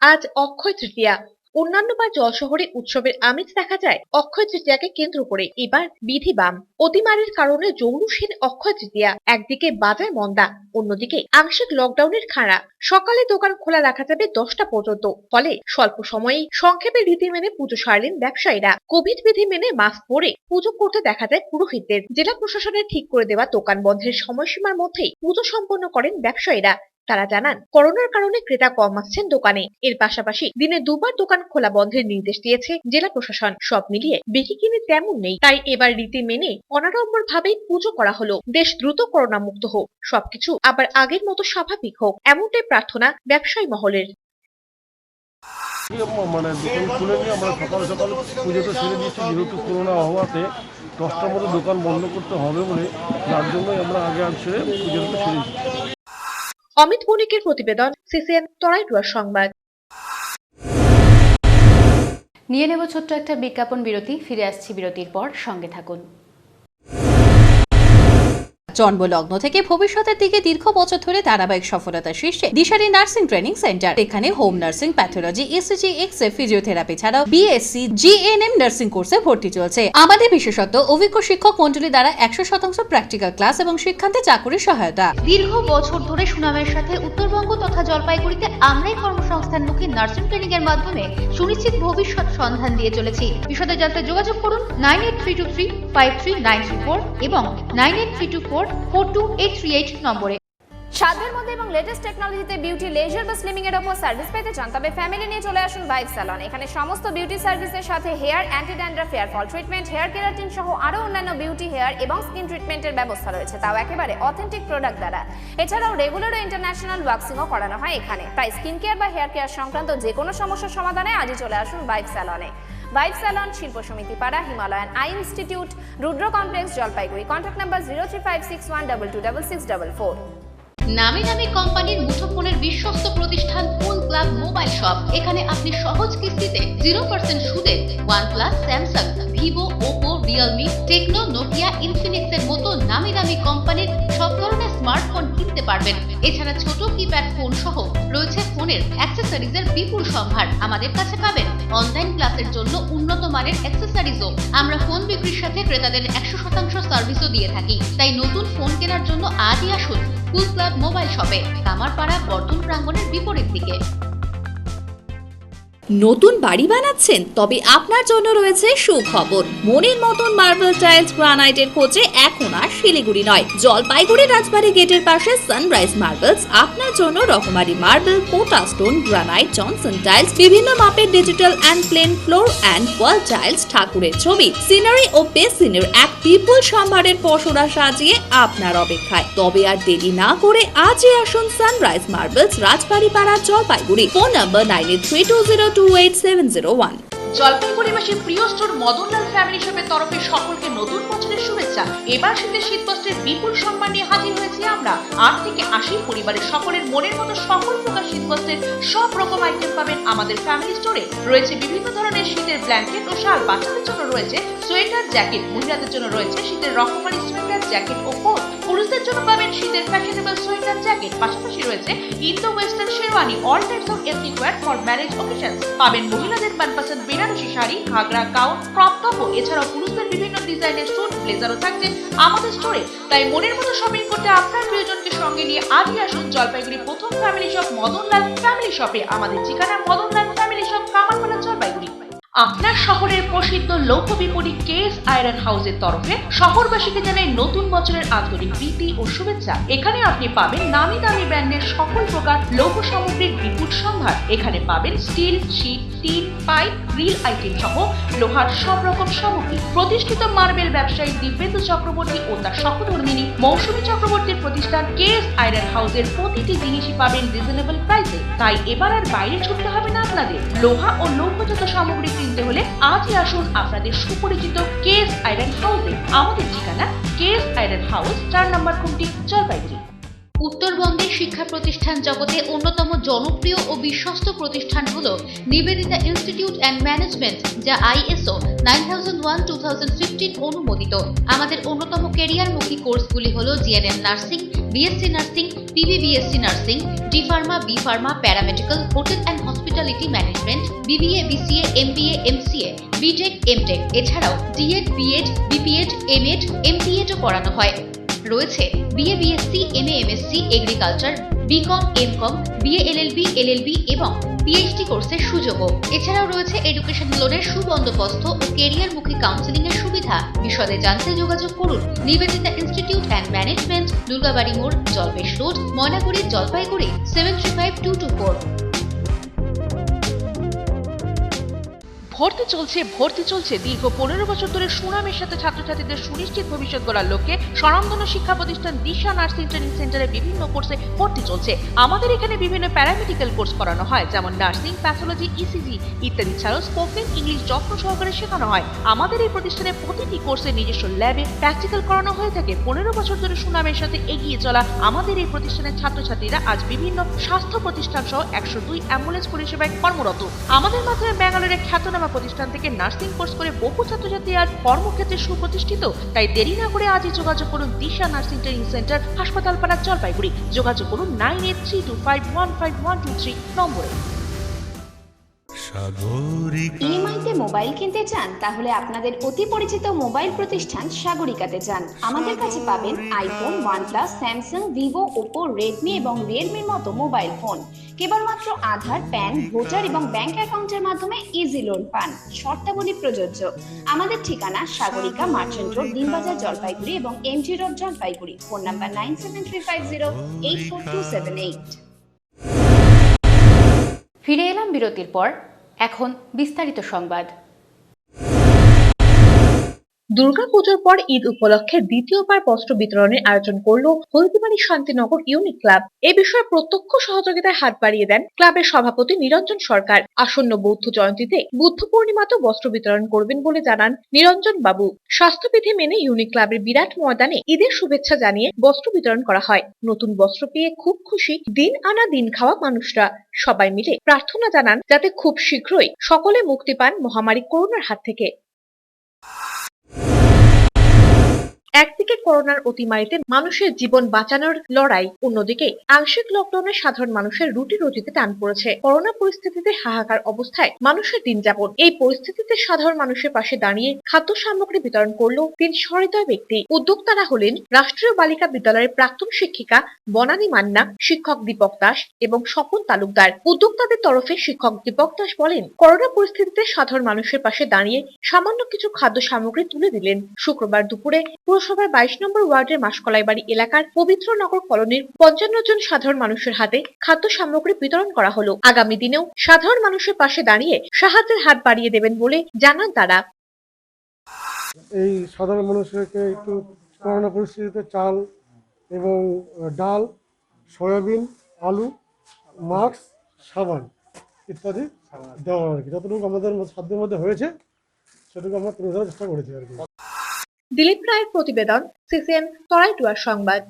আজ অক্ষয় তৃতীয়া। অন্যান্যবার যশোহরে উৎসবের আমেজ দেখা যায় অক্ষয় তৃতীয়াকে কেন্দ্র করে। এবার বিধি বাম। অতিমারির কারণে জৌলুসহীন অক্ষয় তৃতীয়া। একদিকে বাজার মন্দা, অন্যদিকে আংশিক লকডাউনের খাঁড়া। সকালে দোকান খোলা রাখা যাবে 10টা পর্যন্ত। ফলে স্বল্প সময়েই সংক্ষেপে রীতি মেনে পুজো সারলেন ব্যবসায়ীরা। কোভিড বিধি মেনে মাস্ক পরে পুজো করতে দেখা যায় পুরোহিতদের। জেলা প্রশাসনের ঠিক করে দেওয়া দোকান বন্ধের সময়সীমার মধ্যেই পুজো সম্পন্ন করেন ব্যবসায়ীরা। তারা জানান, করোনার কারণে ক্রেতা কম আসছেন দোকানে। এর পাশাপাশি দিনে 2বার দোকান খোলা বন্ধের নির্দেশ দিয়েছে জেলা প্রশাসন। সব মিলিয়ে বিকিকিনি তেমন নেই। তাই এবার রীতি মেনে অনাড়ম্বর ভাবেই পুজো করা হলো। দেশ দ্রুত করোনা মুক্ত হোক, সবকিছু আবার আগের মতো স্বাভাবিক হোক, এমনটাই প্রার্থনা ব্যবসায়ী মহলের। মানে দোকান খুলে নিয়ে আমরা সকাল সকাল পুজোটা সেরে দিচ্ছি, যেহেতু করোনা হওয়াতে 10টার মতো দোকান বন্ধ করতে হবে বলে, যার জন্যই আমরা আগে সেরে পুজোটা সেরে দিচ্ছি। অমিত বণিকের প্রতিবেদন, সিসিএন তরাইটুয়ার সংবাদ। নিয়ে নেব ছোট্ট একটা বিজ্ঞাপন বিরতি। ফিরে আসছি বিরতির পর, সঙ্গে থাকুন। জন্মলগ্ন থেকে ভবিষ্যতের দিকে দীর্ঘ বছর ধরে ধারাবাহিক সফলতার শীর্ষে দিশারি নার্সিং ট্রেনিং সেন্টার। এখানে home nursing, pathology, ECG, x ray, physiotherapy ছাড়াও বিএসসি, জিএনএম নার্সিং কোর্সে ভর্তি চলছে। আমাদের বিশেষত্ব অভিজ্ঞ শিক্ষক মণ্ডলী দ্বারা 100% প্র্যাকটিক্যাল ক্লাস এবং শিক্ষান্তে চাকুরির সহায়তা। দীর্ঘ বছর ধরে সুনামের সাথে উত্তরবঙ্গ তথা জলপাইগুড়িতে আমরাই কর্মসংস্থানমুখী নার্সিং ট্রেনিং এর মাধ্যমে সুনিশ্চিত ভবিষ্যৎ সন্ধান দিয়ে চলেছি। বিশদে জানতে যোগাযোগ করুন 9832353934 এবং 9832442838 নম্বরে। সাধ্যের মধ্যে এবং লেটেস্ট টেকনোলজিতে বিউটি, লেজার বা স্লিমিং এর উপর সার্ভিস পেতে চান তবে ফ্যামিলি নিয়ে চলে আসুন ভাইব স্যালন। এখানে সমস্ত বিউটি সার্ভিসের সাথে hair, anti dandruff, hair fall treatment, hair keratin সহ আরো অন্যান্য বিউটি, হেয়ার এবং স্কিন ট্রিটমেন্টের ব্যবস্থা রয়েছে, তাও একেবারে অথেন্টিক প্রোডাক্ট দ্বারা। এছাড়াও রেগুলার ও ইন্টারন্যাশনাল ওয়াক্সিংও করানো হয় এখানে। তাই স্কিন কেয়ার বা হেয়ার কেয়ার সংক্রান্ত যে কোনো সমস্যার সমাধানে আজই চলে আসুন vibe স্যালনে। Vibe salon, Shilpa Samiti Para, Himalayan eye institute, Rudra complex, Jalpaiguri. Contact number 035612226644। নামি দামি কোম্পানির মুঠোফোনের বিশ্বস্ত প্রতিষ্ঠান ফুল ক্লাব মোবাইল শপ। এখানে আপনি সহজ কিস্তিতে 0% সুদে OnePlus, Samsung, Vivo, Oppo, Realme, Tecno, Nokia, Infinix এর মতো নামি দামি কোম্পানির সব ধরনের স্মার্টফোন কিনতে পারবেন। এছাড়া ছোট কিপ্যাড ফোন সহ রয়েছে ফোনের অ্যাক্সেসরিজ এর বিপুল সম্ভার। আমাদের কাছে পাবেন অনলাইন ক্লাসের জন্য উন্নত মানের অ্যাক্সেসরিজও। আমরা ফোন বিক্রির সাথে ক্রেতাদের 100% সার্ভিসও দিয়ে থাকি। তাই নতুন ফোন কেনার জন্য আজই আসুন ফুল ক্লাব মোবাইল শপে, কামারপাড়া বর্ধন প্রাঙ্গণের বিপরীত দিকে। নতুন বাড়ি বানাচ্ছেন? তবে আপনার জন্য রয়েছে সুখবর। মনের মতন মার্বেল টাইলস গ্রানাইটের খোঁজে এখন আর শিলিগুড়ি নয়, জলপাইগুড়ি রাজবাড়ি গেটের পাশে সানরাইজ মার্বেলস আপনার জন্য রকমারি মার্বেল, পোটা স্টোন, গ্রানাইট, জনসন টাইলস, বিভিন্ন মাপের digital and plain floor and wall tiles, ঠাকুরের ছবি, সিনারি ও বেসিনের এক বিপুল সম্ভারের পসরা সাজিয়ে আপনার অপেক্ষায়। তবে আর দেরি না করে আজই আসুন সানরাইজ মার্বেলস, রাজবাড়ি পাড়া, জলপাইগুড়ি। Phone number 9832202701। জলপাইগুড়িবাসীর প্রিয় স্টোর মদনলাল ফ্যামিলি শপের তরফে সকলকে নতুন বছরের শুভেচ্ছা। এবার শীতের শীতবস্ত্রের বিপুল সম্মান নিয়ে হাজির হয়েছি আমরা। 8 থেকে 80 পরিবারের সকলের মনের মতো সকল প্রকার শীতবস্ত্রের সব রকম আইটেম পাবেন আমাদের ফ্যামিলি স্টোরে। রয়েছে বিভিন্ন ধরনের শীতের ব্ল্যাঙ্কেট ও শাল, বাচ্চাদের জন্য রয়েছে সোয়েটার, জ্যাকেট, মহিলাদের জন্য রয়েছে শীতের রকমারি সোয়েটার, জ্যাকেট ও কোট, পুরুষদের জন্য পাবেন শীতের ফ্যাশনেবল সোয়েটার, জ্যাকেট, পাশাপাশি রয়েছে Indo western sherwani, all types of ethnic wire for marriage occasions. পাবেন মহিলাদের 1% বেনারসি শাড়ি, ঘাগরা, গাউন, ক্রপ টপ, এছাড়াও পুরুষদের বিভিন্ন ডিজাইনের স্যুট, ব্লেজারও থাকছে আমাদের স্টোরে। তাই মনের মতো শপিং করতে আপনার প্রিয়জনকে সঙ্গে নিয়ে আজই আসুন জলপাইগুড়ি প্রথম ফ্যামিলি শপ মদনলাল ফ্যামিলি শপে। আমাদের ঠিকানা মদনলাল ফ্যামিলি শপ, কামারপাড়া, জলপাইগুড়ি। আপনার শহরের প্রসিদ্ধ লৌহ বিপণী কেএস আয়রন হাউসের তরফে শহরবাসীকে জানাই নতুন বছরের আন্তরিক প্রীতি ও শুভেচ্ছা। এখানে আপনি পাবেন নামি দামি ব্র্যান্ডের সকল প্রকার লৌহ সামগ্রীর বিপুল সম্ভার। এখানে পাবেন steel, sheet, tin, pipe, grill item সহ লোহার সব রকম সামগ্রী। প্রতিষ্ঠিত মার্বেল ব্যবসায়ী দিব্যেন্দু চক্রবর্তী ও তার সহধর্মিনী মৌসুমী চক্রবর্তীর প্রতিষ্ঠান কেএস আয়রন হাউসের প্রতিটি জিনিসই পাবেন রিজনেবল প্রাইসে। তাই এবার আর বাইরে ছুটতে হবে না আপনাদের। লোহা ও লৌহজাত সামগ্রী কিনতে হলে আজই আসুন আপনাদের সুপরিচিত কেএস আয়রন হাউসে। আমাদের ঠিকানা কেএস আয়রন হাউস, 4 নম্বর খুঁটি, জলপাইগুড়ি। উত্তরবঙ্গের শিক্ষা প্রতিষ্ঠান জগতে অন্যতম জনপ্রিয় ও বিশ্বস্ত প্রতিষ্ঠান হলো নিবেদিতা ইনস্টিটিউট অ্যান্ড ম্যানেজমেন্ট, যা ISO 9001:2015 অনুমোদিত। আমাদের অন্যতম ক্যারিয়ারমুখী কোর্সগুলি হলো GNM nursing, BSc nursing, PBBSc nursing, D pharma, B pharma, paramedical, hotel and hospitality management, BBA, BCA, MBA, MCA, BTech, MTech. এছাড়াও ডিএড, বিএড, বিপিএড, এমএড, এমপিএডও পড়ানো হয়। রয়েছে BA, BSc, MA, MSc, agriculture, BCom, MCom, BA, LLB, LLB এবং PhD কোর্সের সুযোগও। এছাড়াও রয়েছে এডুকেশন লোনের সুবন্দোবস্ত ও ক্যারিয়ারমুখী কাউন্সেলিং এর সুবিধা। বিশদে জানতে যোগাযোগ করুন Nivedita institute and management, Durgabari মোড়, জলপেশ রোড, ময়নাগুড়ি, জলপাইগুড়ি 735224। ভর্তি চলছে দীর্ঘ 15 বছর ধরে সুনামের সাথে ছাত্রছাত্রীদের সুনিশ্চিত ভবিষ্যৎ গড়ার লক্ষ্যে স্বনামধন্য শিক্ষা প্রতিষ্ঠান দিশা নার্সিং ট্রেনিং সেন্টারে বিভিন্ন কোর্সে ভর্তি চলছে। আমাদের এখানে বিভিন্ন প্যারামেডিক্যাল কোর্স করানো হয়, যেমন নার্সিং, প্যাথোলজি, ইসিজি ইত্যাদি ছাড়াও স্পোকেন ইংলিশ যত্ন সহকারে শেখানো হয়। আমাদের এই প্রতিষ্ঠানে প্রতিটি কোর্সে নিজস্ব ল্যাবে প্র্যাকটিক্যাল করানো হয়ে থাকে। 15 বছর ধরে সুনামের সাথে এগিয়ে চলা আমাদের এই প্রতিষ্ঠানের ছাত্রছাত্রীরা আজ বিভিন্ন স্বাস্থ্য প্রতিষ্ঠান সহ 102 অ্যাম্বুলেন্স পরিষেবায় কর্মরত। আমাদের মাধ্যমে ব্যাঙ্গালোরের খ্যাতনামা খ্যাতনামা প্রতিষ্ঠান থেকে নার্সিং কোর্স করে বহু ছাত্রছাত্রী আজ কর্মক্ষেত্রে সুপ্রতিষ্ঠিত। তাই দেরি না করে আজই যোগাযোগ করুন দিশা নার্সিং ট্রেনিং সেন্টার, হাসপাতাল পাড়া, জলপাইগুড়ি। যোগাযোগ করুন 9832515123 নম্বরে। ইএমআইতে মোবাইল কিনতে চান? তাহলে আপনাদের অতি পরিচিত মোবাইল প্রতিষ্ঠান সাগরিকাতে যান। আমাদের কাছে পাবেন iPhone, OnePlus, Samsung, Vivo, Oppo, Redmi এবং রিয়েলমির মতো মোবাইল ফোন। কেবলমাত্র আধার, প্যান, ভোটার এবং ব্যাংক অ্যাকাউন্টের মাধ্যমে ইজি লোন পান। শর্তাবলী প্রযোজ্য। আমাদের ঠিকানা সাগরিকা, মার্চেন্ট রোড, দিনবাজার, জলপাইগুড়ি এবং MG road, Jalpaiguri. Phone number 9735084278। ফিরে এলাম বিরতির পর। এখন বিস্তারিত সংবাদ। দুর্গাপুজোর পর ঈদ উপলক্ষে দ্বিতীয়বার বস্ত্র বিতরণের আয়োজন করল হলদিবাড়ি শান্তিনগর ইউনিট ক্লাব। এ বিষয়ে প্রত্যক্ষ সহযোগিতায় হাত বাড়িয়ে দেন ক্লাবের সভাপতি নিরঞ্জন সরকার। আসন্ন বৌদ্ধ জয়ন্তীতে বুদ্ধ পূর্ণিমাতেও বস্ত্র বিতরণ করবেন বলে জানান নিরঞ্জন বাবু। স্বাস্থ্যবিধি মেনে ইউনিট ক্লাবের বিরাট ময়দানে ঈদের শুভেচ্ছা জানিয়ে বস্ত্র বিতরণ করা হয়। নতুন বস্ত্র পেয়ে খুব খুশি দিন আনা দিন খাওয়া মানুষরা। সবাই মিলে প্রার্থনা জানান যাতে খুব শীঘ্রই সকলে মুক্তি পান মহামারী করোনার হাত থেকে। একদিকে করোনার অতিমারিতে মানুষের জীবন বাঁচানোর লড়াই, অন্যদিকে আংশিক লকডাউনে সাধারণ মানুষের রুটি রুজিতে টান পড়েছে। করোনা পরিস্থিতিতে হাহাকার অবস্থায় মানুষের দিন যাপন। এই পরিস্থিতিতে সাধারণ মানুষের পাশে দাঁড়িয়ে খাদ্য সামগ্রী বিতরণ করলো 3 সহৃদয় ব্যক্তি। উদ্যোক্তারা হলেন রাষ্ট্রীয় বালিকা বিদ্যালয়ের প্রাক্তন শিক্ষিকা বনানী মান্না, শিক্ষক দীপক দাস এবং স্বপন তালুকদার। উদ্যোক্তাদের তরফে শিক্ষক দীপক দাস বলেন, করোনা পরিস্থিতিতে সাধারণ মানুষের পাশে দাঁড়িয়ে সামান্য কিছু খাদ্য সামগ্রী তুলে দিলেন। শুক্রবার দুপুরে পুরসভার 22 নম্বর ওয়ার্ডের মাসকলাইবাড়ি এলাকার পবিত্র নগর কলোনির 55 জন সাধারণ মানুষের হাতে খাদ্য সামগ্রী বিতরণ করা হলো। আগামী দিনেও সাধারণ মানুষের পাশে দাঁড়িয়ে সাহায্যের হাত বাড়িয়ে দেবেন বলে জানান তারা। এই সাধারণ মানুষকে একটু করোনা পরিস্থিতিতে চাল এবং ডাল, সয়াবিন, আলু, মাস্ক, সাবান ইত্যাদি দেওয়া আর কি। যতটুকু আমাদের সাধ্যের মধ্যে হয়েছে সেটুকু আমরা তুলে ধরার চেষ্টা করেছি আর কি। দিলীপ রায়ের প্রতিবেদন, সিসিএন তরাইটুয়ার সংবাদ।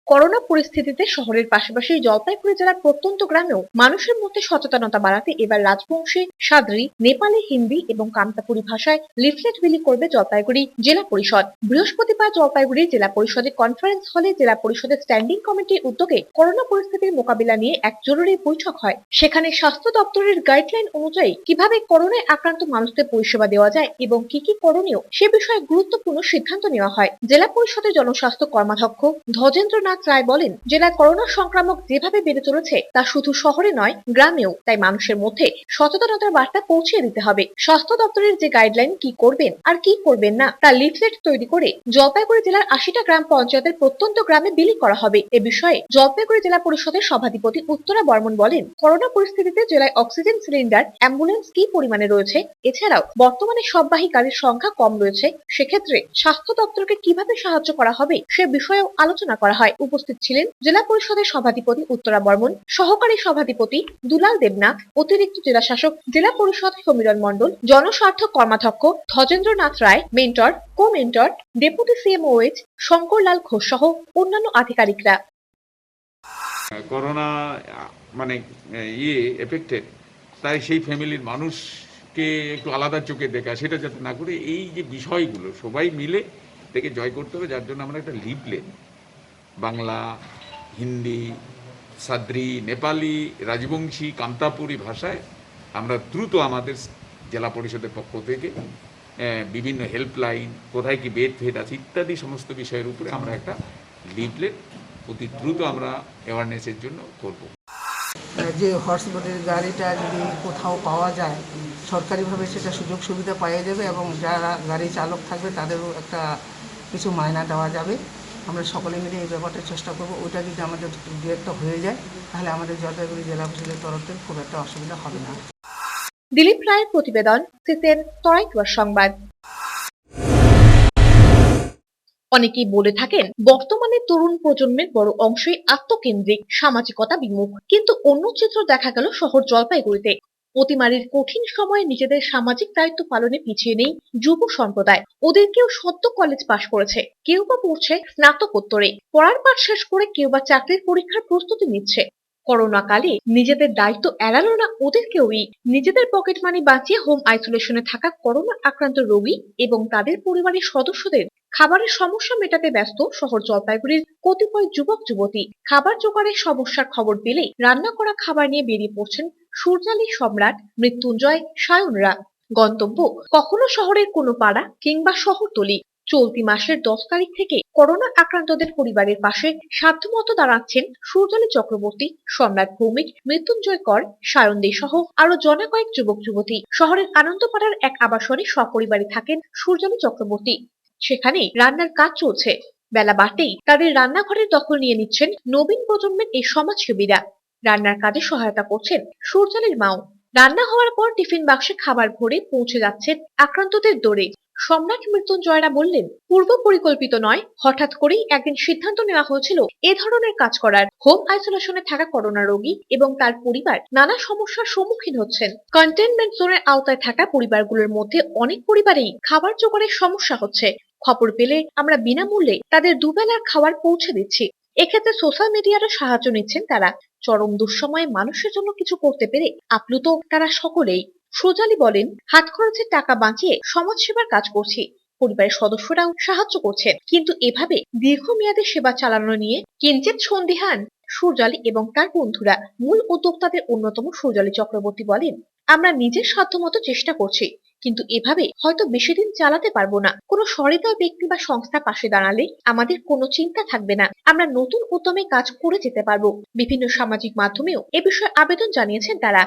করোনা পরিস্থিতিতে শহরের পাশাপাশি জলপাইগুড়ি জেলার প্রত্যন্ত গ্রামেও মানুষের মধ্যে সচেতনতা বাড়াতে এবার রাজবংশী, সাদ্রি, নেপালি, হিন্দি এবং কামতাপুরি ভাষায় লিফলেট বিলি করবে জলপাইগুড়ি জেলা পরিষদ। বৃহস্পতিবার জলপাইগুড়ি জেলা পরিষদের কনফারেন্স হলে জেলা পরিষদের স্ট্যান্ডিং কমিটির উদ্যোগে করোনা পরিস্থিতির মোকাবিলা নিয়ে এক জরুরি বৈঠক হয়। সেখানে স্বাস্থ্য দপ্তরের গাইডলাইন অনুযায়ী কিভাবে করোনায় আক্রান্ত মানুষদের পরিষেবা দেওয়া যায় এবং কি কি করণীয় সে বিষয়ে গুরুত্বপূর্ণ সিদ্ধান্ত নেওয়া হয়। জেলা পরিষদের জনস্বাস্থ্য কর্মাধ্যক্ষ ধ্বজেন্দ্রনাথ রায় বলেন, জেলায় করোনা সংক্রামক যেভাবে বেড়ে চলেছে তা শুধু শহরে নয় গ্রামেও, তাই মানুষের মধ্যে সচেতনতার বার্তা পৌঁছে দিতে হবে। স্বাস্থ্য দপ্তরের যে গাইডলাইন কি করবেন আর কি করবেন না তা লিফলেট তৈরি করে জলপাইগুড়ি জেলার 80টা গ্রাম পঞ্চায়েতের প্রত্যন্ত গ্রামে বিলি করা হবে। এ বিষয়ে জলপাইগুড়ি জেলা পরিষদের সভাধিপতি উত্তরা বর্মন বলেন, করোনা পরিস্থিতিতে জেলায় অক্সিজেন সিলিন্ডার, অ্যাম্বুলেন্স কি পরিমাণে রয়েছে, এছাড়াও বর্তমানে সববাহী গাড়ির সংখ্যা কম রয়েছে, সেক্ষেত্রে স্বাস্থ্য দপ্তরকে কিভাবে সাহায্য করা হবে সে বিষয়েও আলোচনা করা হয়। উপস্থিত ছিলেন জেলা পরিষদের সভাধিপতি উত্তরা বর্মন, সহকারী সভাধিপতি দুলাল দেবনাথ, অতিরিক্ত জেলা শাসক জেলা পরিষদ সমীরণ মণ্ডল, জনস্বার্থ কর্মাধ্যক্ষ Dhwajendranath Roy, mentor, co-mentor, deputy CMOH Shankarlal Ghosh সহ অন্যান্য আধিকারিকরা। করোনা মানে এফেক্টেড, তাই সেই ফ্যামিলির মানুষকে একটু আলাদা চোখে দেখা, সেটা যাতে না করে এই যে বিষয়গুলো সবাই মিলে থেকে জয় করতে হবে। যার জন্য আমরা একটা লিফলেট বাংলা, হিন্দি, সাদ্রি, নেপালি, রাজবংশী, কামতাপুরি ভাষায় আমরা দ্রুত আমাদের জেলা পরিষদের পক্ষ থেকে বিভিন্ন হেল্পলাইন, কোথায় কি বেড ফেড আছে ইত্যাদি সমস্ত বিষয়ের উপরে আমরা একটা লিফলেট অতি দ্রুত আমরা অ্যাওয়ারনেসের জন্য করব। যে হর্সবোটের গাড়িটা যদি কোথাও পাওয়া যায় সরকারিভাবে সেটা সুযোগ সুবিধা পাওয়া যাবে এবং যারা গাড়ি চালক থাকবে তাদেরও একটা কিছু মায়না দেওয়া যাবে। আমরা সকলে মিলে এই ব্যাপারটা চেষ্টা করব। ওইটা যদি আমাদের দু একটা হয়ে যায় তাহলে আমাদের জলপাইগুড়ি জেলা পরিষদের তরফ থেকে খুব একটা অসুবিধা হবে না। দিলীপ রায়ের প্রতিবেদন, সিসিএন তরাইটুয়ার সংবাদ। অনেকেই বলে থাকেন বর্তমানে তরুণ প্রজন্মের বড় অংশই আত্মকেন্দ্রিক, সামাজিকতা বিমুখ, কিন্তু অন্য চিত্র দেখা গেল শহর জলপাইগুড়িতে। অতিমারির কঠিন সময়ে নিজেদের সামাজিক দায়িত্ব পালনে পিছিয়ে নেই যুব সম্প্রদায়। ওদের কেউ সদ্য কলেজ পাশ করেছে, কেউ বা পড়ছে স্নাতকোত্তরে, পড়ার পাঠ শেষ করে কেউ বা চাকরির পরীক্ষার প্রস্তুতি নিচ্ছে। করোনাকালে নিজেদের দায়িত্ব এড়ালো না ওদের কেউই। নিজেদের পকেট মানি বাঁচিয়ে হোম আইসোলেশনে থাকা করোনা আক্রান্ত রোগী এবং তাদের পরিবারের সদস্যদের খাবারের সমস্যা মেটাতে ব্যস্ত শহর জলপাইগুড়ির কতিপয় যুবক যুবতী। খাবার জোগাড়ের সমস্যার খবর পেলেই রান্না করা খাবার নিয়ে বেরিয়ে পড়ছেন সূর্যালী, সম্রাট, মৃত্যুঞ্জয়, সায়নরা। গন্তব্য কখনো শহরের কোনো পাড়া কিংবা শহরতলি। চলতি মাসের 10 তারিখ থেকে করোনা আক্রান্তদের পরিবারের পাশে সাধ্যমতো দাঁড়াচ্ছেন সূর্যালী চক্রবর্তী, সম্রাট ভৌমিক, মৃত্যুঞ্জয় কর, সায়ন দে সহ আরো জনা কয়েক যুবক যুবতী। শহরের আনন্দপাড়ার এক আবাসনে সপরিবারে থাকেন সূর্যালী চক্রবর্তী। সেখানে রান্নার কাজ চলছে। বেলা বাড়তেই তাদের রান্নাঘরের দখল নিয়ে নিচ্ছেন নবীন প্রজন্মের এই সমাজসেবীরা। রান্নার কাজে সহায়তা করছেন সূর্যালীর মাও। রান্না হওয়ার পর টিফিন বাক্সে খাবার ভরে পৌঁছে যাচ্ছেন আক্রান্তদের দৌড়ে। সম্রাট, মৃত্যুঞ্জয়রা বললেন, পূর্ব পরিকল্পিত নয়, হঠাৎ করেই একদিন সিদ্ধান্ত নেওয়া হয়েছিল এ ধরনের কাজ করার। হোম আইসোলেশনে থাকা করোনা রোগী এবং তার পরিবার নানা সমস্যার সম্মুখীন হচ্ছেন। কন্টেইনমেন্ট জোনের আওতায় থাকা পরিবারগুলোর মধ্যে অনেক পরিবারেই খাবার জোগাড়ের সমস্যা হচ্ছে। খবর পেলে আমরা বিনামূল্যে তাদের দুবেলার খাবার পৌঁছে দিচ্ছি। এক্ষেত্রে সোশ্যাল মিডিয়ারও সাহায্য নিচ্ছেন তারা। চরম দুঃসময়ে মানুষের জন্য কিছু করতে পেরে আপ্লুত তারা সকলেই। সূর্যালী বলেন, হাত খরচের টাকা বাঁচিয়ে সমাজসেবার কাজ করছি। পরিবারের সদস্যরাও সাহায্য করছেন, কিন্তু এভাবে দীর্ঘমেয়াদী সেবা চালানো নিয়ে কিঞ্চিৎ সন্দিহান সূর্যালী এবং তার বন্ধুরা। মূল উদ্যোক্তাদের অন্যতম সূর্যালী চক্রবর্তী বলেন, আমরা নিজের সাধ্যমতো চেষ্টা করছি, কিন্তু এভাবে হয়তো বেশি দিন চালাতে পারবো না। কোনো সহৃদয় ব্যক্তি বা সংস্থা পাশে দাঁড়ালে আমাদের কোনো চিন্তা থাকবে না, আমরা নতুন উদ্যমে কাজ করে যেতে পারবো। বিভিন্ন সামাজিক মাধ্যমেও এ বিষয়ে আবেদন জানিয়েছেন তারা।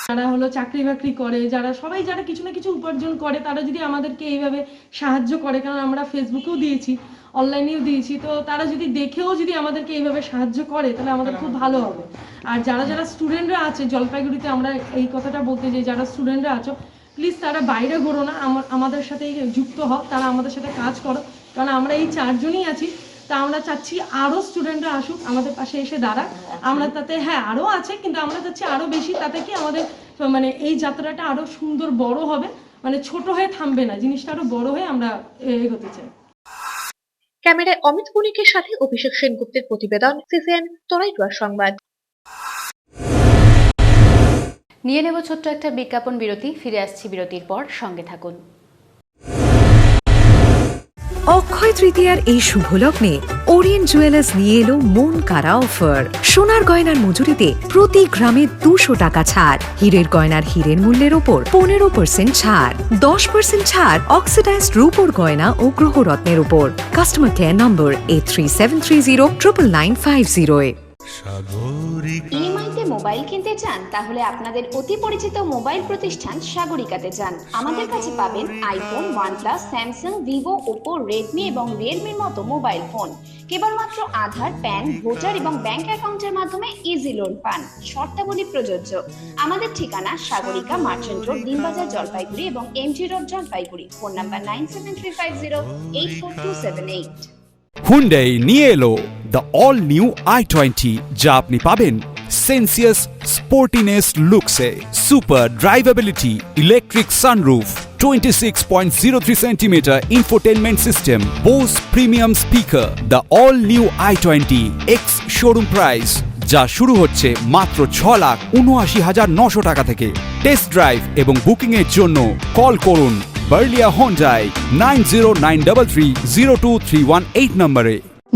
যারা হলো চাকরি বাকরি করে, যারা সবাই যারা কিছু না কিছু উপার্জন করে, তারা যদি আমাদেরকে এইভাবে সাহায্য করে, কারণ আমরা ফেসবুকেও দিয়েছি, অনলাইনেও দিয়েছি, তো তারা যদি দেখেও যদি আমাদেরকে এইভাবে সাহায্য করে তাহলে আমাদের খুব ভালো হবে। আর যারা যারা স্টুডেন্টরা আছে জলপাইগুড়িতে, আমরা এই কথাটা বলতে চাই, যারা স্টুডেন্টরা আছো প্লিজ তারা বাইরে ঘোরো না, আমাদের সাথে যুক্ত হও, তারা আমাদের সাথে কাজ করো, কারণ আমরা এই 4 জনই আছি। তা আমরা চাচ্ছি আরো স্টুডেন্টরা আসুক, আমাদের পাশে এসে দাঁড়াক। আমরা তাতে আরো আছে, কিন্তু আমরা চাচ্ছি আরো বেশি, তাতে কি আমাদের মানে এই যাত্রাটা আরো সুন্দর বড় হবে, মানে ছোট হয়ে থামবে না, জিনিসটা আরো বড় হয়ে আমরা এগোতে চাই। ক্যামেরায় অমিত বণিকের সাথে অভিষেক সেনগুপ্তের প্রতিবেদন, সিসিএন তরাইটুয়ার সংবাদ। নিয়ে নেব ছোট্ট একটা বিজ্ঞাপন বিরতি। ফিরে আসছি বিরতির পর, সঙ্গে থাকুন। অক্ষয় তৃতীয়ার এই শুভ লগ্নে ওরিয়েন্ট জুয়েলার্স নিয়ে এলো মন কাড়া অফার। সোনার গয়নার মজুরিতে প্রতি গ্রামে 200 টাকা ছাড়, হীরের গয়নার হীরের মূল্যের ওপর 15% ছাড়, 10% ছাড় অক্সিডাইজড রূপোর গয়না ও গ্রহরত্নের উপর। কাস্টমার কেয়ার নম্বর 8373099950। ইএমআইতে মোবাইল কিনতে চান? তাহলে আপনাদের অতি পরিচিত মোবাইল প্রতিষ্ঠান সাগরিকাতে যান। আমাদের কাছে পাবেন iPhone, OnePlus, Samsung, Vivo, Oppo, Redmi এবং রিয়েলমির মতো মোবাইল ফোন। কেবলমাত্র আধার, প্যান, ভোটার এবং ব্যাংক অ্যাকাউন্টের মাধ্যমে ইজি লোন পান। শর্তাবলী প্রযোজ্য। আমাদের ঠিকানা সাগরিকা, মার্চেন্ট রোড, দিনবাজার, জলপাইগুড়ি এবং MG road, Jalpaiguri. Phone number 9735084278। Hyundai নিয়ে এলো দ্য অল নিউ i20, যা আপনি পাবেন সেন্সিয়াস স্পোর্টিনেস লুকসে। Super drivability, electric sunroof, 26.03 centimetre infotainment system, Bose premium speaker. The all new i20 ex showroom price, যা শুরু হচ্ছে মাত্র 6,79,900 টাকা থেকে। টেস্ট ড্রাইভ এবং বুকিং এর জন্য কল করুন বার্লিয়া হোন্ডাই 9093302318 নম্বরে।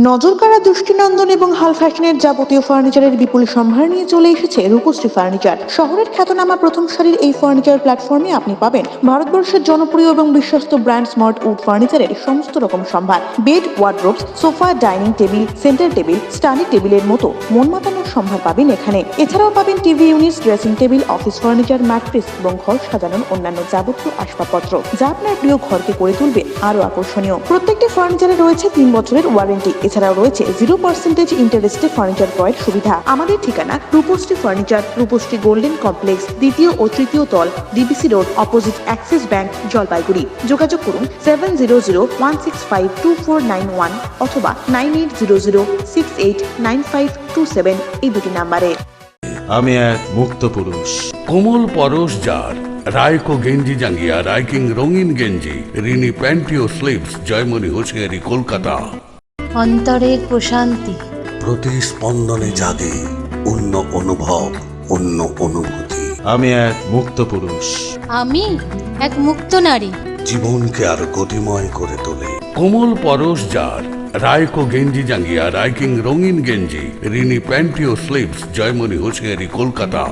নজরকাড়া দৃষ্টিনন্দন এবং হাল ফ্যাশনের যাবতীয় ফার্নিচারের বিপুল সম্ভার নিয়ে চলে এসেছে রূপশ্রী ফার্নিচার। শহরের খ্যাতনামা প্রথম সারির এই ফার্নিচার প্ল্যাটফর্মে আপনি পাবেন ভারতবর্ষের জনপ্রিয় এবং বিশ্বস্ত ব্র্যান্ড স্মার্ট উড ফার্নিচারের সমস্ত রকম সম্ভার। Bed, wardrobes, sofa, dining table, centre table, study টেবিলের মতো মন মাতানোর সম্ভার পাবেন এখানে। এছাড়াও পাবেন TV unit, dressing table, office furniture, mattress এবং ঘর সাজানোর অন্যান্য যাবতীয় আসবাবপত্র, যা আপনার প্রিয় ঘরকে করে তুলবে আরো আকর্ষণীয়। প্রত্যেকটি ফার্নিচারে রয়েছে 3 বছরের ওয়ারেন্টি। এছাড়াও রয়েছে 0% ইন্টারেস্টে ফার্নিচার ক্রয়ের সুবিধা। আমাদের ঠিকানা Rupashree furniture, Rupashree golden complex, 2য় ও 3য় তল, DBC road, opposite Axis bank, Jalpaiguri. যোগাযোগ করুন 7001652491 অথবা 9800689527 এই দুটি নাম্বারে। আমি এক মুক্ত পুরুষ, কোমল পরশ যার, রায়কো গেঞ্জি জাঙ্গিয়া, রাইকিং রঙিন গেঞ্জি, রিনি প্যান্টি ও স্লিভস, জয়মণি হোসিয়ারি, কলকাতা। অন্তরের প্রশান্তি প্রতিস্পন্দনে জাগে অন্য অনুভব, অন্য অনুভূতি। আমি এক মুক্ত পুরুষ। আমি এক মুক্ত নারী। জীবনকে আরো গতিময় করে তোলে। কোমল পরশ যার, রায়কো গেঞ্জি জাঙ্গিয়া, রাইকিং রঙিন গেঞ্জি, রিনি প্যান্টি ও স্লিভস, জয়মণি হোসিয়ারি, কলকাতা।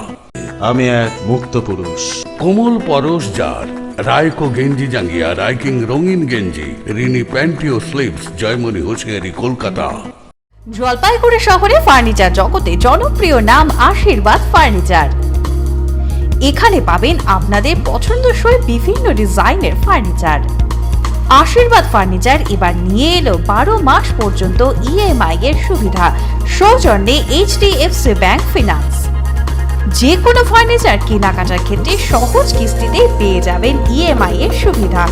আমি এক মুক্ত পুরুষ। কোমল পরশ যার, রায়কো গেঞ্জি জাঙ্গিয়া, রাইকিং রঙিন গেঞ্জি, রিনি প্যান্টি ও স্লিভস, জয়মণি হোসিয়ারি, কলকাতা। জলপাইগুড়ি শহরে ফার্নিচার জগতে জনপ্রিয় নাম আশীর্বাদ ফার্নিচার। এখানে পাবেন আপনাদের পছন্দসই বিভিন্ন ডিজাইনের ফার্নিচার। আশীর্বাদ ফার্নিচার এবার নিয়ে এলো 12 মাস পর্যন্ত ইএমআই এর সুবিধা, সৌজন্যে এইচডিএফসি ব্যাংক ফিনান্স। যে কোনো ফার্নিচার কেনাকাটার ক্ষেত্রে সহজ কিস্তিতে পেয়ে যাবেন ইএমআই এর সুবিধা।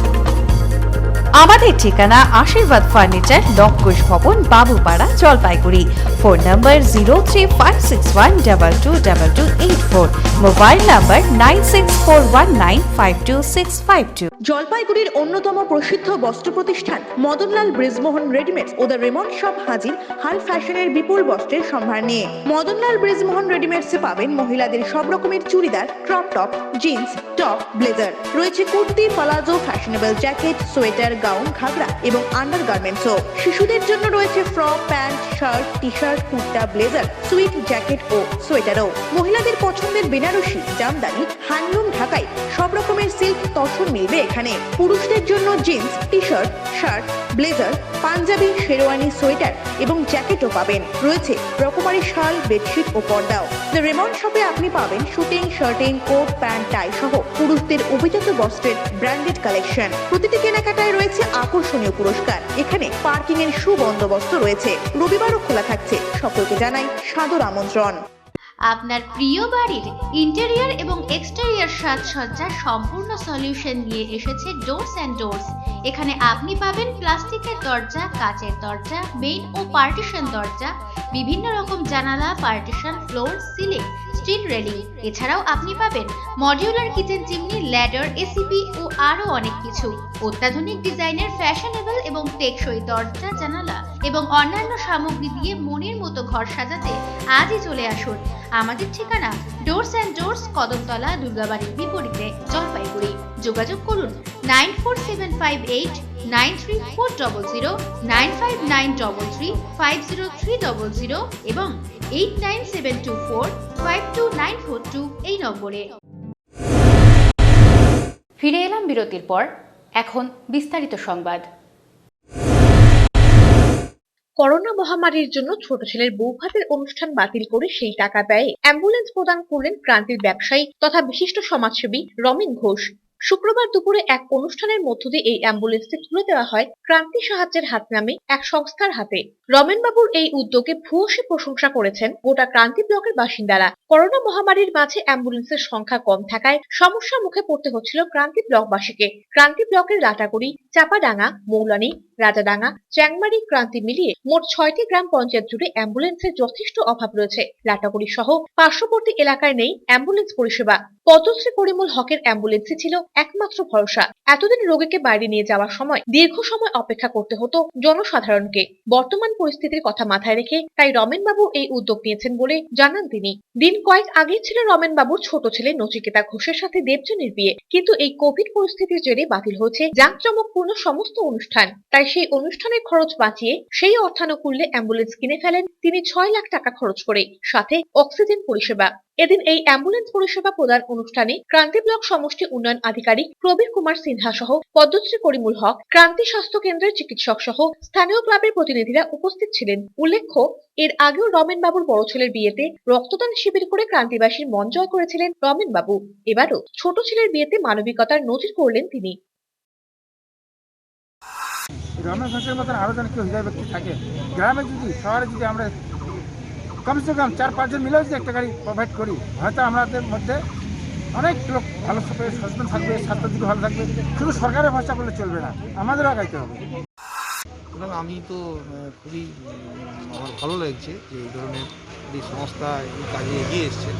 আমাদের ঠিকানা আশীর্বাদ ফার্নিচার, লক্ষোষ ভবন, বাবুপাড়া, জলপাইগুড়ি। ফোন নম্বর 0356122284, মোবাইল নম্বর 9641952652। জলপাইগুড়ির অন্যতম প্রসিদ্ধ বস্ত্র প্রতিষ্ঠান মদনলাল ব্রিজমোহন রেডিমেডস ও দ্য রেমন্ড শপ হাজির হাল ফ্যাশনের বিপুল বস্ত্রের সম্ভার নিয়ে। মদনলাল ব্রিজমোহন রেডিমেডসে পাবেন মহিলাদের সব রকমের churidar, crop top, jeans, top, blazer. রয়েছে kurti, palazzo, fashionable jacket, sweater, gown, ghagra এবং আন্ডারগার্মেন্টসও। শিশুদের জন্য রয়েছে frock, pant, shirt, T shirt, kurta, blazer, suit jacket ও সোয়েটারও। মহিলাদের পছন্দের বেনারসি, জামদানি, হ্যান্ডলুম, ঢাকাই সব রকমের সিল্ক তসর মিলবে এখানে। পুরুষদের জন্য jeans, T shirt, shirt, blazer, panjabi, sherwani, sweater এবং জ্যাকেটও পাবেন। রয়েছে রকমারি শাল, বেডশিট ও পর্দাও। দ্য রেমন্ড শপে আপনি পাবেন suiting, shirting, coat, pant, tie সহ পুরুষদের অভিজাত বস্ত্রের ব্র্যান্ডেড কালেকশন। প্রতিটি কেনাকাটায় রয়েছে আকর্ষণীয় পুরস্কার। এখানে পার্কিং এর সুবন্দোবস্ত রয়েছে। রবিবারও খোলা থাকছে। সকলকে জানাই সাদর আমন্ত্রণ। আপনার প্রিয় বাড়ির ইন্টেরিয়র এবং এক্সটেরিয়র সাজসজ্জার সম্পূর্ণ সলিউশন নিয়ে এসেছে ডোরস অ্যান্ড ডোরস। এখানে আপনি পাবেন প্লাস্টিকের দরজা, কাচের দরজা, মেইন ও পার্টিশন দরজা, বিভিন্ন রকম জানালা, partition, floor, ceiling, steel railing. এছাড়াও আপনি পাবেন modular kitchen chimney, ladder, ACP ও আরো অনেক কিছু। অত্যাধুনিক ডিজাইনের ফ্যাশনেবল এবং টেকসই দরজা, জানালা এবং অন্যান্য সামগ্রী দিয়ে মনের মতো ঘর সাজাতে আজই চলে আসুন। আমাদের ঠিকানা ডোরস অ্যান্ড ডোরস, কদমতলা, দুর্গাবাড়ির বিপরীতে, জলপাইগুড়ি। যোগাযোগ করুন 9478934000, 9593350300 এবং 8972452942 এই নম্বরে। ফিরে এলাম বিরতির পর। এখন বিস্তারিত সংবাদ। করোনা মহামারীর জন্য ছোট ছেলের বৌভাতের অনুষ্ঠান বাতিল করে সেই টাকা ব্যয়ে অ্যাম্বুলেন্স প্রদান করলেন ক্রান্তির ব্যবসায়ী তথা বিশিষ্ট সমাজসেবী রমেন ঘোষ। শুক্রবার দুপুরে এক অনুষ্ঠানের মধ্য দিয়ে এই অ্যাম্বুলেন্সটি তুলে দেওয়া হয় ক্রান্তি সাহায্যের হাত নামে এক সংস্থার হাতে। রমেন বাবুর এই উদ্যোগে ভূয়সী প্রশংসা করেছেন গোটা ক্রান্তি ব্লকের বাসিন্দারা। করোনা মহামারীর মাঝে অ্যাম্বুলেন্সের সংখ্যা কম থাকায় সমস্যার মুখে পড়তে হচ্ছিল ক্রান্তি ব্লকবাসীকে। ক্রান্তি ব্লকের লাটাগুড়ি, চাপাডাঙ্গা, মৌলানি, রাজাডাঙ্গা, চ্যাংমারি, ক্রান্তি মিলিয়ে মোট 6টি গ্রাম পঞ্চায়েত জুড়ে অ্যাম্বুলেন্সের যথেষ্ট অভাব রয়েছে। লাটাগুড়ি সহ পার্শ্ববর্তী এলাকায় নেই অ্যাম্বুলেন্স পরিষেবা। পদ্মশ্রী করিমুল হকের অ্যাম্বুলেন্সই ছিল একমাত্র ভরসা। এতদিন রোগীকে বাইরে নিয়ে যাওয়ার সময় দীর্ঘ সময় অপেক্ষা করতে হতো জনসাধারণকে। বর্তমান পরিস্থিতির কথা মাথায় রেখে তাই রমেন বাবু এই উদ্যোগ নিয়েছেন বলে জানান তিনি। দিন কয়েক আগে ছিল রমেন বাবুর ছোট ছেলে নচিকেতা ঘোষের সাথে দেবজনের বিয়ে, কিন্তু এই কোভিড পরিস্থিতির জেরে বাতিল হয়েছে জাঁকজমকপূর্ণ সমস্ত অনুষ্ঠান। তাই সেই অনুষ্ঠানের খরচ বাঁচিয়ে সেই অর্থানুকূল্যে অ্যাম্বুলেন্স কিনে ফেলেন তিনি 6 লাখ টাকা খরচ করে, সাথে অক্সিজেন পরিষেবা। এদিন এই অ্যাম্বুলেন্স পরিষেবা প্রদান অনুষ্ঠানে ক্রান্তি ব্লক সমষ্টি উন্নয়ন আধিকারিক প্রবীর কুমার সিনহা সহ পদ্মশ্রী করিমুল হক, ক্রান্তি স্বাস্থ্য কেন্দ্রের চিকিৎসক সহ স্থানীয় ক্লাবের প্রতিনিধিরা উপস্থিত ছিলেন। উল্লেখ্য, এর আগেও রমেন বাবুর বড় ছেলের বিয়েতে রক্তদান শিবির করে ক্রান্তিবাসীর মন জয় করেছিলেন রমেন বাবু। এবারও ছোট ছেলের বিয়েতে মানবিকতার নজির করলেন তিনি। রমেন ঘোষের মতন আরো জন কেউ হৃদয় ব্যক্তি থাকে গ্রামে, যদি শহরে যদি আমরা কমসে কম 4-5 জন মিলেও যদি একটা গাড়ি প্রোভাইড করি, হয়তো আমাদের মধ্যে অনেক লোক ভালো থাকবে, সচেতন থাকবে, ছাত্রদিকে ভালো থাকবে। শুধু সরকারের ভরসা করলে চলবে না, আমাদেরও আগাইতে হবে। আমি তো খুবই আমার ভালো লাগছে যে এই ধরনের এই সংস্থা এই কাজে এগিয়ে এসছে।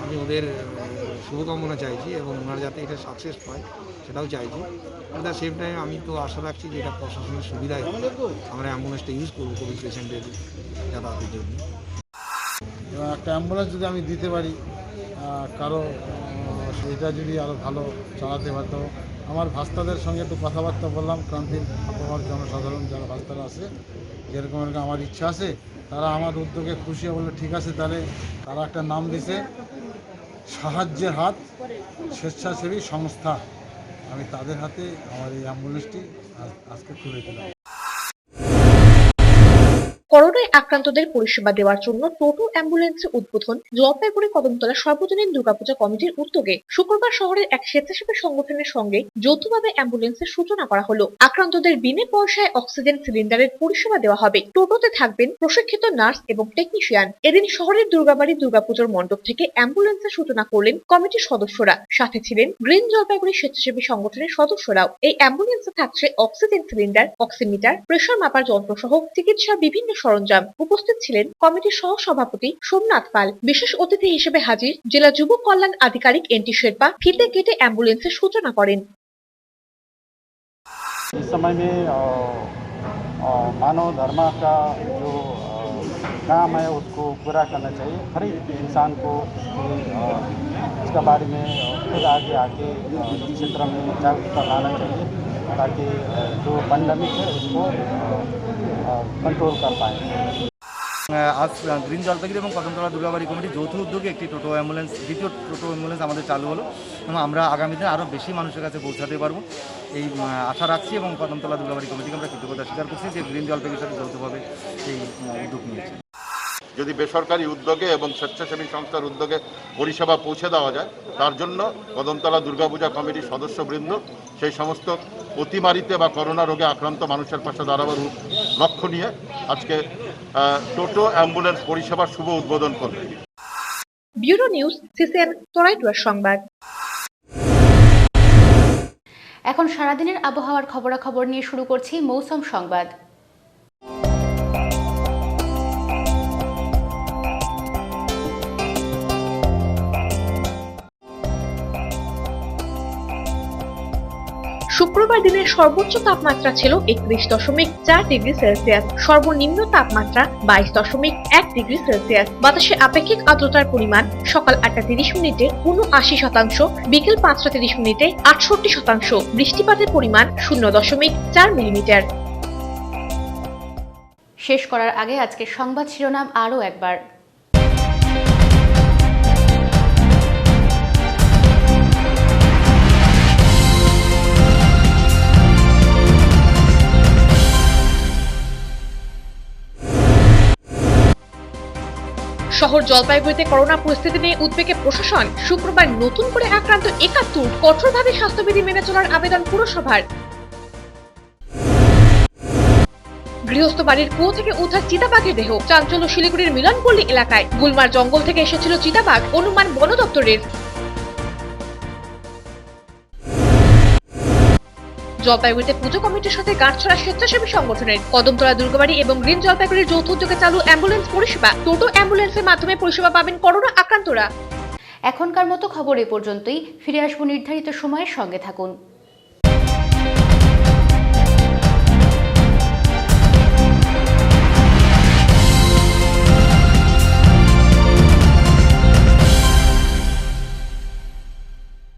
আমি ওদের শুভকামনা চাইছি এবং ওনারা যাতে এটা সাকসেস পায় সেটাও চাইছি। অ্যাট দ্য সেম টাইম আমি তো আশা রাখছি যে এটা প্রশাসনের সুবিধায় আমরা অ্যাম্বুলেন্সটা ইউজ করবো কোভিড পেশেন্টের যাতায়াতের জন্য। এবং একটা অ্যাম্বুলেন্স যদি আমি দিতে পারি কারো সেটা যদি আরও ভালো চালাতে পারতো। আমার ভাস্তাদের সঙ্গে একটু কথাবার্তা বললাম, ক্রান্তির আবহাওয়ার জনসাধারণ যারা ভাস্তারা আছে, যেরকম এরকম আমার ইচ্ছা আছে, তারা আমার উদ্যোগে খুশি বললো ঠিক আছে, তাহলে তারা একটা নাম দিছে সাহায্যের হাত স্বেচ্ছাসেবী সংস্থা। আমি তাদের হাতে আমার এই অ্যাম্বুলেন্সটি আজকে তুলে দিলাম। করোনায় আক্রান্তদের পরিষেবা দেওয়ার জন্য টোটো অ্যাম্বুলেন্সের উদ্বোধন জলপাইগুড়ি কদমতলা সর্বজনীন দুর্গাপূজা কমিটির উদ্যোগে শুক্রবার শহরের এক স্বেচ্ছাসেবী সংগঠনের সঙ্গে যৌথভাবে অ্যাম্বুলেন্সের সূচনা করা হলো। আক্রান্তদের বিনা পয়সায় অক্সিজেন সিলিন্ডারের পরিষেবা দেওয়া হবে। টোটোতে থাকবেন প্রশিক্ষিত নার্স এবং টেকনিশিয়ান। এদিন শহরের দুর্গাবাড়ি দুর্গাপূজার মণ্ডপ থেকে অ্যাম্বুলেন্সের সূচনা করলেন কমিটির সদস্যরা, সাথে ছিলেন গ্রিন জলপাইগুড়ি স্বেচ্ছাসেবী সংগঠনের সদস্যরাও। এই অ্যাম্বুলেন্সে থাকছে অক্সিজেন সিলিন্ডার, অক্সিমিটার, প্রেসার মাপার যন্ত্র সহ চিকিৎসার বিভিন্ন সরঞ্জাম। উপস্থিত ছিলেন কমিটির সহ সভাপতি সোমনাথ পাল। বিশেষ অতিথি হিসেবে হাজির জেলা যুব কল্যাণ আধিকারিক এনটি শেরপা ফিতে কেটে অ্যাম্বুলেন্সের সূচনা করেন। इस समय में मानव धर्म का जो काम है उसको पूरा करना चाहिए। हर एक इंसान को इसके बारे में खुद आगे आके इस क्षेत्र में जागरूकता लाना चाहिए ताकि जो पैंडेमिक है उसको कंट्रोल कर पाए। আজ গ্রিন জলপাইগুড়ি এবং কদমতলা দুর্গাবাড়ি কমিটি যৌথ উদ্যোগে একটি টোটো অ্যাম্বুলেন্স, দ্বিতীয় টোটো অ্যাম্বুলেন্স আমাদের চালু হলো এবং আমরা আগামী দিনে আরও বেশি মানুষের কাছে পৌঁছাতে পারবো এই আশা রাখছি এবং কদমতলা দুর্গাবাড়ি কমিটিকে আমরা কৃতজ্ঞতা স্বীকার করছি যে গ্রিন জলপাইগুড়ির সাথে যৌথভাবে এই উদ্যোগ নিয়েছে। যদি বেসরকারি উদ্যোগে এবং স্বেচ্ছাসেবী সংস্থার উদ্যোগে পরিষেবা পৌঁছে দেওয়া যায়, তার জন্য কদমতলা দুর্গাপূজা কমিটির সদস্যবৃন্দ সেই সমস্ত অতিমারিতে বা করোনা রোগে আক্রান্ত মানুষের পাশে দাঁড়াবার লক্ষ্য নিয়ে আজকে টোটো অ্যাম্বুলেন্স পরিষেবার শুভ উদ্বোধন করবে। ব্যুরো নিউজ, সিসিএন তোরাইটুয়ার সংবাদ। এখন সারাদিনের আবহাওয়ার খবরাখবর নিয়ে শুরু করছি মৌসুম সংবাদ। শুক্রবার দিনের সর্বোচ্চ তাপমাত্রা ছিল 31.4 ডিগ্রি সেলসিয়াস, সর্বনিম্ন তাপমাত্রা 22.1 ডিগ্রি সেলসিয়াস। বাতাসে আপেক্ষিক আর্দ্রতার পরিমাণ সকাল 8টা 30 মিনিটে 79%, বিকেল 5টা 30 মিনিটে 68%। বৃষ্টিপাতের পরিমাণ 0.4 মিলিমিটার। শেষ করার আগে আজকের সংবাদ শিরোনাম আরও একবার। শহর জলপাইগুড়িতে করোনা পরিস্থিতি নিয়ে উদ্বেগে প্রশাসন। শুক্রবার নতুন করে আক্রান্ত 71, কঠোরভাবে স্বাস্থ্যবিধি মেনে চলার আবেদন পুরসভার। গৃহস্থ বাড়ির কুয়ো থেকে উদ্ধার চিতাবাঘের দেহ। চাঞ্চল্য শিলিগুড়ির মিলনপল্লী এলাকায়। গুলমার জঙ্গল থেকে এসেছিল চিতাবাঘ, অনুমান বন দপ্তরের। জলপাইগুড়িতে পুজো কমিটির সাথে গাঁটছড়া স্বেচ্ছাসেবী সংগঠনের। কদমতলা দুর্গাবাড়ি এবং গ্রিন জলপাইগুড়ির যৌথ উদ্যোগে চালু অ্যাম্বুলেন্স পরিষেবা। টোটো অ্যাম্বুলেন্সের মাধ্যমে পরিষেবা পাবেন করোনা আক্রান্তরা। এখনকার মতো খবর এ পর্যন্তই। ফিরে আসবো নির্ধারিত সময়ের সঙ্গে থাকুন।